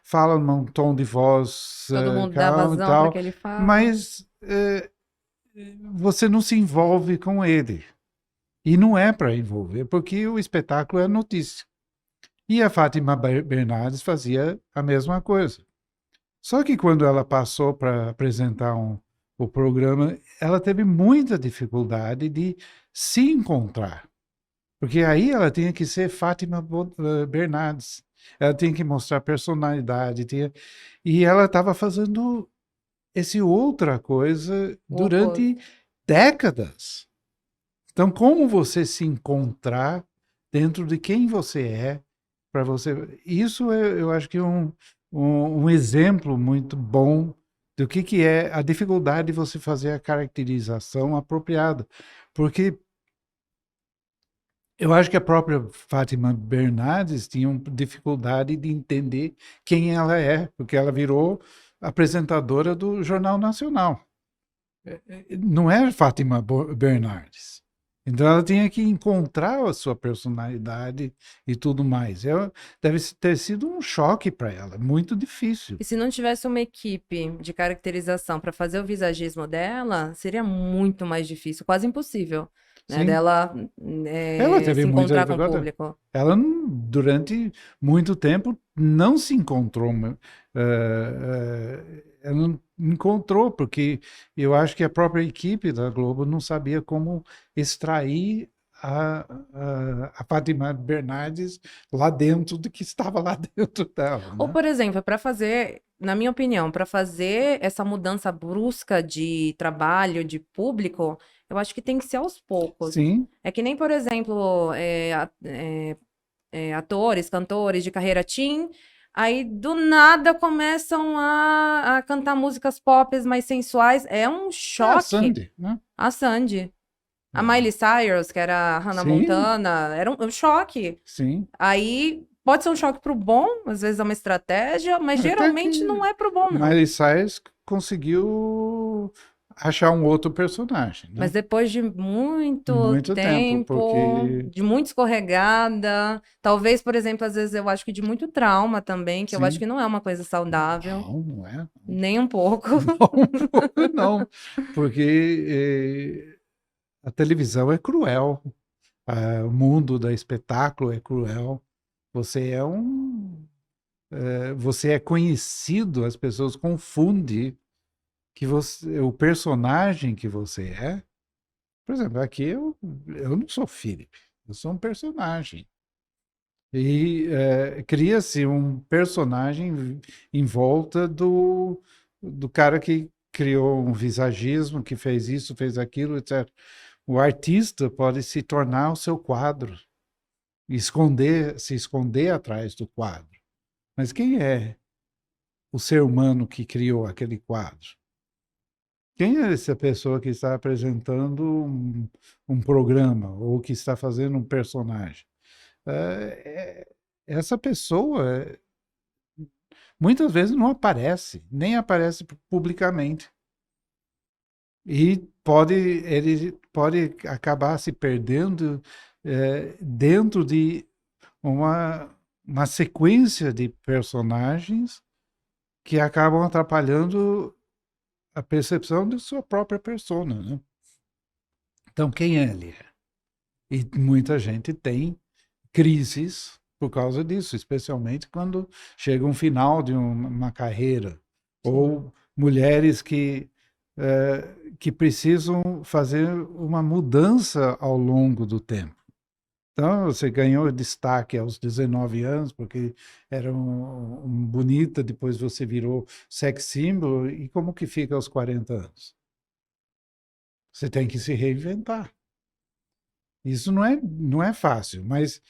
fala num tom de voz Todo mundo dá calmo e vazão para tal, que ele fala. mas você não se envolve com ele. E não é para envolver, porque o espetáculo é notícia. E a Fátima Bernardes fazia a mesma coisa. Só que quando ela passou para apresentar o programa, ela teve muita dificuldade de se encontrar. Porque aí ela tinha que ser Fátima Bernardes. Ela tinha que mostrar personalidade. E ela estava fazendo essa outra coisa O oposto. durante décadas. Então, como você se encontrar dentro de quem você é, para você. Isso eu acho que é um exemplo muito bom do que é a dificuldade de você fazer a caracterização apropriada. Porque eu acho que a própria Fátima Bernardes tinha dificuldade de entender quem ela é, porque ela virou apresentadora do Jornal Nacional. Não é Fátima Bernardes. Então ela tinha que encontrar a sua personalidade e tudo mais. Deve ter sido um choque para ela, muito difícil. E se não tivesse uma equipe de caracterização para fazer o visagismo dela, seria muito mais difícil, quase impossível, né, Sim, dela ela teve se muita encontrar com o dificuldade. público. Ela, durante muito tempo, não se encontrou. Ela não encontrou, porque eu acho que a própria equipe da Globo não sabia como extrair a Fátima Bernardes lá dentro do que estava lá dentro dela, Ou, né? por exemplo, para fazer, na minha opinião, para fazer essa mudança brusca de trabalho, de público, eu acho que tem que ser aos poucos. Sim, É que nem, por exemplo, atores, cantores de carreira teen, aí do nada começam a cantar músicas pop mais sensuais. É um é a choque. Sandy, né? A Sandy. A É. Miley Cyrus, que era a Hannah Sim, Montana, era um choque. sim. Aí pode ser um choque pro bom, às vezes é uma estratégia, mas Até geralmente não que é pro bom, não. Miley Cyrus conseguiu achar um outro personagem, Mas né? depois de muito Muito tempo, tempo, porque de muito escorregada, talvez, por exemplo, às vezes eu acho que de muito trauma também, que eu acho sim, que não é uma coisa saudável, não, não é, nem um pouco. não, não, porque a televisão é cruel, o mundo da espetáculo é cruel. Você é você é conhecido, as pessoas confundem que você, o personagem que você é. Por exemplo, aqui eu não sou Philip, eu sou um personagem. E cria-se um personagem em volta do cara que criou um visagismo, que fez isso, fez aquilo, etc. O artista pode se tornar o seu quadro, se esconder atrás do quadro. Mas quem é o ser humano que criou aquele quadro? Quem é essa pessoa que está apresentando um programa ou que está fazendo um personagem? Essa pessoa muitas vezes não aparece, nem aparece publicamente. E ele pode acabar se perdendo dentro de uma, uma sequência de personagens que acabam atrapalhando a percepção de sua própria persona, né? Então, quem ele é? E muita gente tem crises por causa disso, especialmente quando chega um final de uma carreira, Sim. ou mulheres que precisam fazer uma mudança ao longo do tempo. Então, você ganhou destaque aos 19 anos, porque era bonita, depois você virou sex symbol, e como que fica aos 40 anos? Você tem que se reinventar. Isso não é fácil, mas,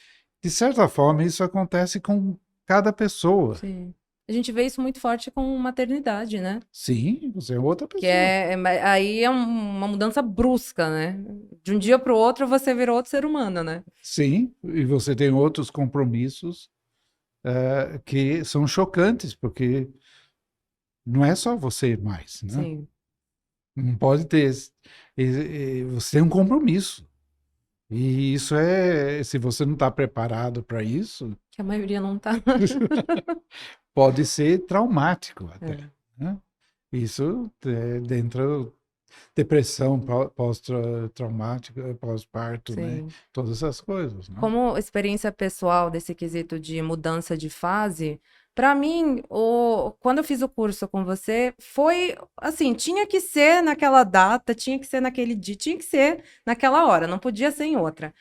de certa forma, isso acontece com cada pessoa. Sim. a gente vê isso muito forte com maternidade, né? Sim, você é outra Que pessoa. aí é uma mudança brusca, né? De um dia para o outro você virou outro ser humano, né? Sim, e você tem outros compromissos que são chocantes, porque não é só você mais, né? Sim. Não pode ter. Você tem um compromisso. E isso se você não está preparado para isso, Que a maioria não tá. pode ser traumático até, É, né? Isso dentro depressão pós-traumática, pós-parto, né? sim. Todas essas coisas, né? Como experiência pessoal desse quesito de mudança de fase, para mim, quando eu fiz o curso com você, foi assim, tinha que ser naquela data, tinha que ser naquele dia, tinha que ser naquela hora, não podia ser em outra.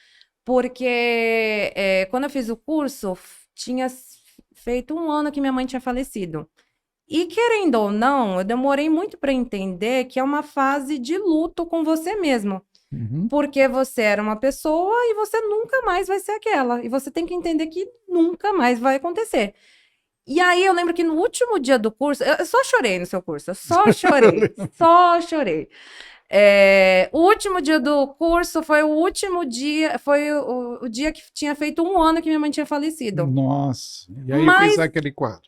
Porque quando eu fiz o curso, tinha feito um ano que minha mãe tinha falecido. E querendo ou não, eu demorei muito para entender que é uma fase de luto com você mesmo. Uhum. Porque você era uma pessoa e você nunca mais vai ser aquela. E você tem que entender que nunca mais vai acontecer. E aí eu lembro que no último dia do curso, eu só chorei no seu curso, eu só chorei, só chorei. O último dia do curso foi o último dia, foi o dia que tinha feito um ano que minha mãe tinha falecido. Nossa, e aí fez Mas, aquele quadro.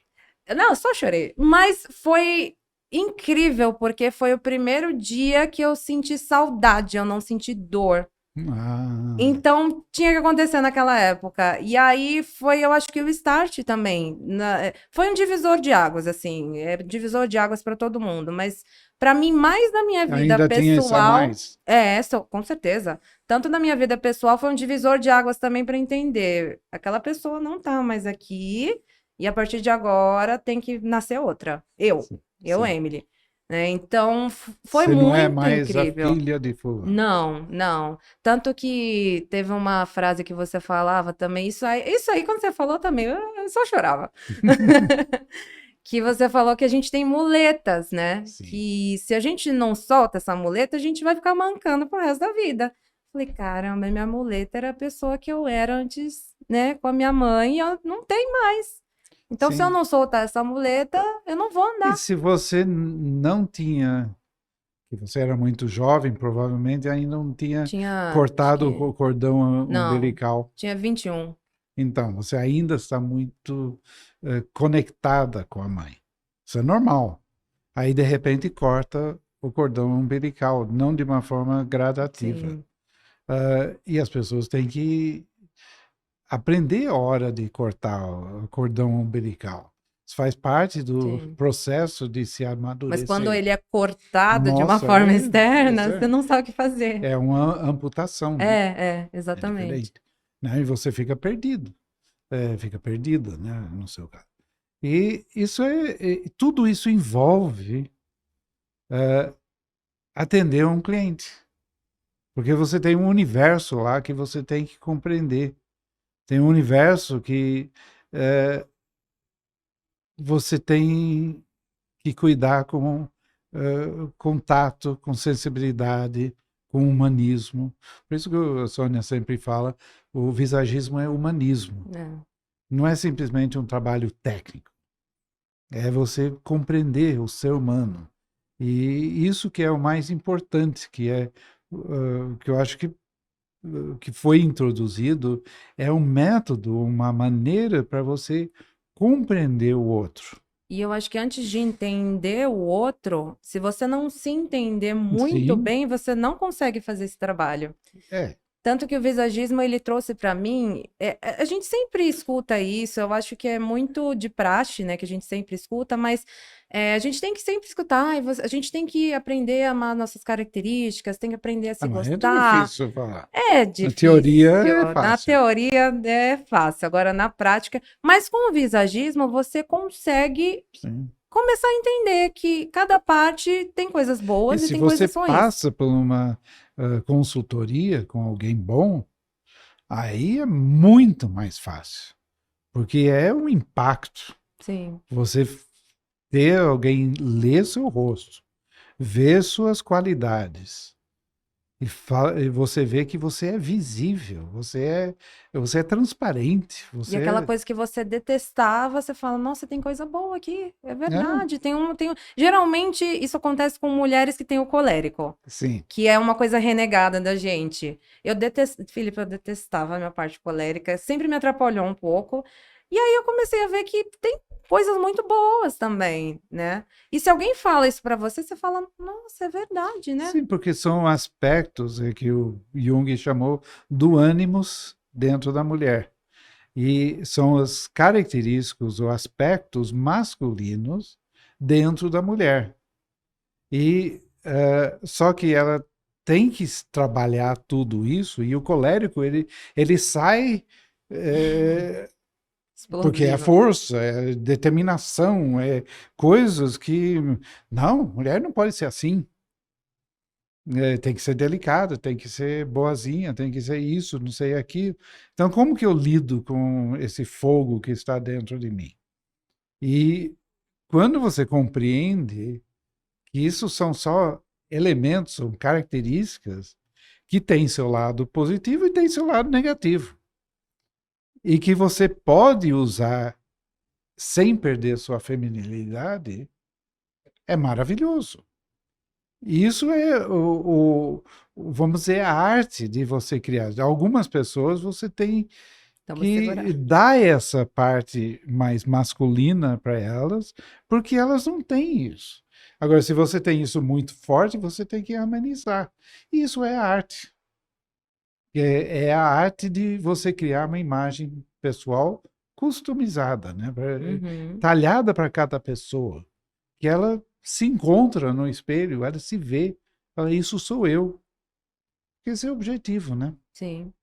não, eu só chorei. Mas foi incrível, porque foi o primeiro dia que eu senti saudade, eu não senti dor. Ah, Então, tinha que acontecer naquela época. E aí foi, eu acho que o start também. Foi um divisor de águas, assim. É divisor de águas para todo mundo. Mas, para mim, mais na minha vida ainda tinha essa pessoal. mais. Com certeza. Tanto na minha vida pessoal, foi um divisor de águas também para entender. Aquela pessoa não tá mais aqui. E a partir de agora tem que nascer outra. Eu, Sim. Emily. Né? Então, foi Você não é muito mais a incrível. filha de fulano. Não, não. Tanto que teve uma frase que você falava também, isso aí quando você falou também, eu só chorava. Que você falou que a gente tem muletas, né? Sim. Que se a gente não solta essa muleta, a gente vai ficar mancando pro resto da vida. Falei, caramba, minha muleta era a pessoa que eu era antes, né, com a minha mãe, e eu não tenho mais. Então, se eu Sim. não soltar essa muleta, eu não vou E andar. se você não tinha, que você era muito jovem, provavelmente ainda não tinha Acho cortado que, o cordão não, umbilical. tinha 21. Então, você ainda está muito conectada com a mãe. Isso é normal. Aí, de repente, corta o cordão umbilical, não de uma forma gradativa. Sim, E as pessoas têm que aprender a hora de cortar o cordão umbilical. Isso faz parte do sim. processo de se Mas quando amadurecer. ele é cortado de uma Nossa, forma externa, você não sabe o que fazer. é uma amputação, né? É Exatamente. diferente. Né? E você fica perdido, fica perdida, né? No seu caso. E isso tudo isso envolve atender um cliente, porque você tem um universo lá que você tem que compreender. Tem um universo que você tem que cuidar com contato, com sensibilidade, com humanismo. Por isso que a Sônia sempre fala, o visagismo é humanismo. É. Não é simplesmente um trabalho técnico. É você compreender o ser humano. E isso que é o mais importante, que eu acho que foi introduzido, é um método, uma maneira para você compreender o outro. E eu acho que antes de entender o outro, se você não se entender muito Sim, bem, você não consegue fazer esse trabalho. é. Tanto que o visagismo ele trouxe para mim, a gente sempre escuta isso, eu acho que é muito de praxe, né, que a gente sempre escuta, mas a gente tem que sempre escutar, a gente tem que aprender a amar nossas características, tem que aprender a se Mas é gostar. difícil falar. É Na teoria difícil, é na fácil. teoria é fácil, agora na prática, mas com o visagismo você consegue Sim. começar a entender que cada parte tem coisas E boas e se tem você coisas ruins. passa por uma consultoria com alguém bom, aí é muito mais fácil. Porque é um impacto. Sim, Você ter alguém ler seu rosto, ver suas qualidades, e você vê que você é visível, você é transparente, E aquela coisa que você detestava, você fala, nossa, tem coisa boa aqui. É é, verdade. Geralmente, isso acontece com mulheres que têm o colérico, sim, que é uma coisa renegada da gente. Felipe, eu detestava a minha parte colérica, sempre me atrapalhou um pouco. E aí eu comecei a ver que tem coisas muito boas também, né? E se alguém fala isso pra você, você fala, nossa, é verdade, né? sim, porque são aspectos que o Jung chamou do ânimos dentro da mulher. E são as características ou aspectos masculinos dentro da mulher. E só que ela tem que trabalhar tudo isso, e o colérico ele sai porque é Explosiva. força, é determinação, é coisas que não, mulher não pode ser assim. Tem que ser delicada, tem que ser boazinha, tem que ser isso, não sei aquilo. Então, como que eu lido com esse fogo que está dentro de mim? E quando você compreende que isso são só elementos, são características que têm seu lado positivo e têm seu lado negativo. E que você pode usar sem perder sua feminilidade, é maravilhoso. E isso é vamos dizer, a arte de você criar. Algumas pessoas você tem Vamos que segurar. dar essa parte mais masculina para elas, porque elas não têm isso. Agora, se você tem isso muito forte, você tem que amenizar. E isso é arte. É a arte de você criar uma imagem pessoal customizada, né? Uhum. Talhada para cada pessoa. Que ela se encontra no espelho, ela se vê, fala, isso sou eu. Esse é o objetivo, né? Sim.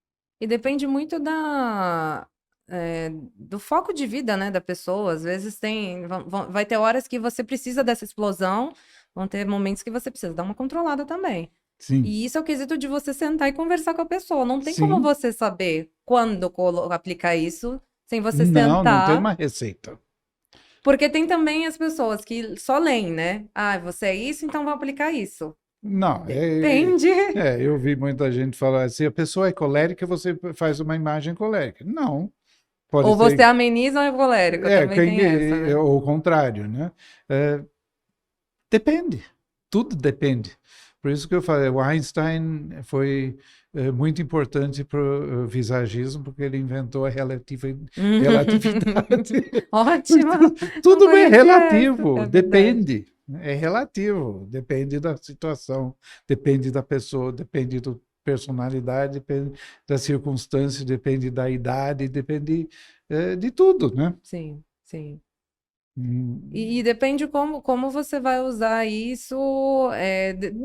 E depende muito do foco de vida, né, da pessoa. Às vezes vai ter horas que você precisa dessa explosão, vão ter momentos que você precisa dar uma controlada também. Sim, E isso é o quesito de você sentar e conversar com a pessoa. Não tem como sim. você saber quando aplicar isso sem você Não, não tem sentar. uma receita. Porque tem também as pessoas que só leem, né? Ah, você é isso, então vou aplicar isso. Não, Depende. eu vi muita gente falar, se a pessoa é colérica, você faz uma imagem colérica. Não, pode Ou você ser, ameniza ou é colérico, também tem essa, né? ou o contrário, né? É, depende, tudo depende. Por isso que eu falei, o Einstein foi muito importante para o visagismo, porque ele inventou a relatividade. Ótima, não Tudo é conhecia essa, relativo, é verdade. depende. É relativo, depende da situação, depende da pessoa, depende da personalidade, depende da circunstância, depende da idade, depende de tudo, né? Sim, sim. E Hum, depende como você vai usar isso,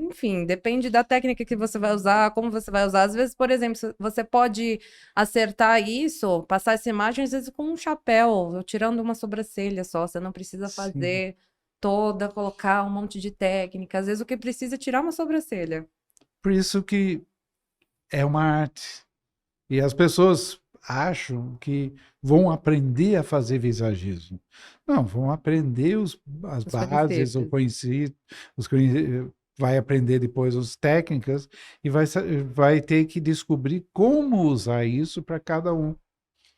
enfim, depende da técnica que você vai usar, como você vai usar. Às vezes, por exemplo, você pode acertar isso, passar essa imagem, às vezes com um chapéu, tirando uma sobrancelha só. Você não precisa sim. fazer toda, colocar um monte de técnica. Às vezes o que precisa é tirar uma sobrancelha. Por isso que é uma arte. E as pessoas acham que vão aprender a fazer visagismo. Não, vão aprender as Os bases, o conceitos. conhecido, vai aprender depois as técnicas e vai ter que descobrir como usar isso para cada um.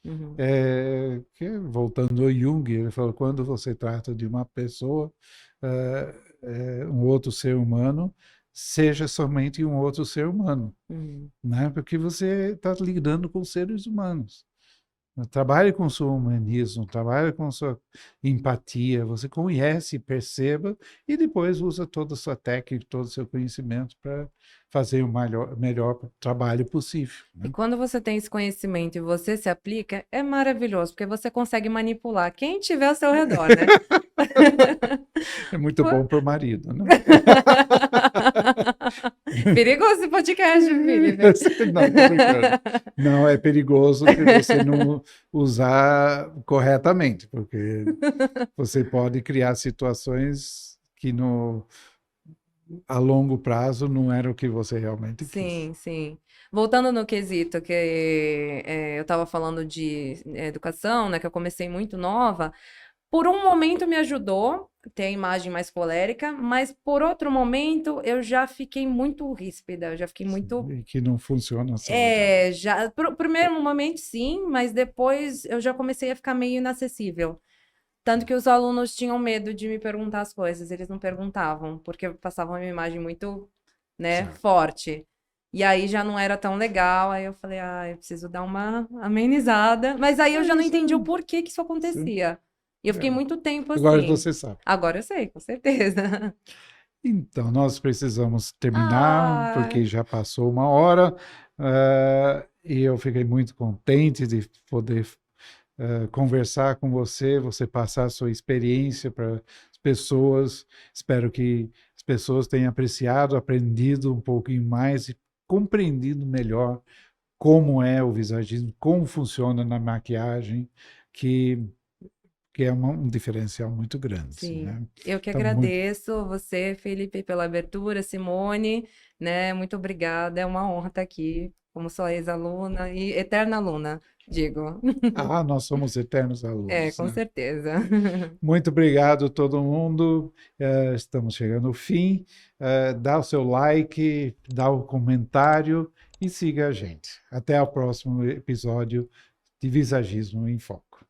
Uhum. Voltando ao Jung, ele falou, quando você trata de uma pessoa, um outro ser humano, seja somente um outro ser humano, Uhum. né? Porque você está lidando com seres humanos. Trabalhe com o seu humanismo, trabalhe com sua empatia, você conhece, perceba e depois usa toda a sua técnica, todo o seu conhecimento para fazer o melhor trabalho possível, E né? quando você tem esse conhecimento e você se aplica, é maravilhoso, porque você consegue manipular quem tiver ao seu redor, né? É muito bom para o marido, né? Perigoso esse podcast, Felipe. Não, tô brincando. Não é perigoso se você não usar corretamente, porque você pode criar situações que a longo prazo não era o que você realmente quis. Sim, sim. Voltando no quesito que eu estava falando de educação, né? Que eu comecei muito nova. Por um momento me ajudou ter a imagem mais colérica, mas por outro momento eu já fiquei muito ríspida, eu já fiquei muito. E que não funciona a saúde. Já, pro primeiro momento sim, mas depois eu já comecei a ficar meio inacessível. Tanto que os alunos tinham medo de me perguntar as coisas, eles não perguntavam, porque eu passava uma imagem muito, né, Certo. forte. E aí já não era tão legal, aí eu falei, eu preciso dar uma amenizada. Mas aí eu já não Isso, entendi o porquê que isso sim. acontecia. E eu fiquei muito tempo Agora assim. você sabe. Agora eu sei, com certeza. Então, nós precisamos terminar, Ah, porque já passou uma hora, e eu fiquei muito contente de poder conversar com você, você passar a sua experiência para as pessoas. Espero que as pessoas tenham apreciado, aprendido um pouquinho mais e compreendido melhor como é o visagismo, como funciona na maquiagem, que, que é um diferencial muito grande, sim. né? Eu que Então, muito agradeço você, Felipe, pela abertura, Simone, né? Muito obrigada. É uma honra estar aqui como sua ex-aluna e eterna aluna, digo. nós somos eternos É, alunos, com né? certeza. Muito obrigado a todo mundo. Estamos chegando ao fim. Dá o seu like, dá o comentário e siga a gente. Até o próximo episódio de Visagismo em Foco.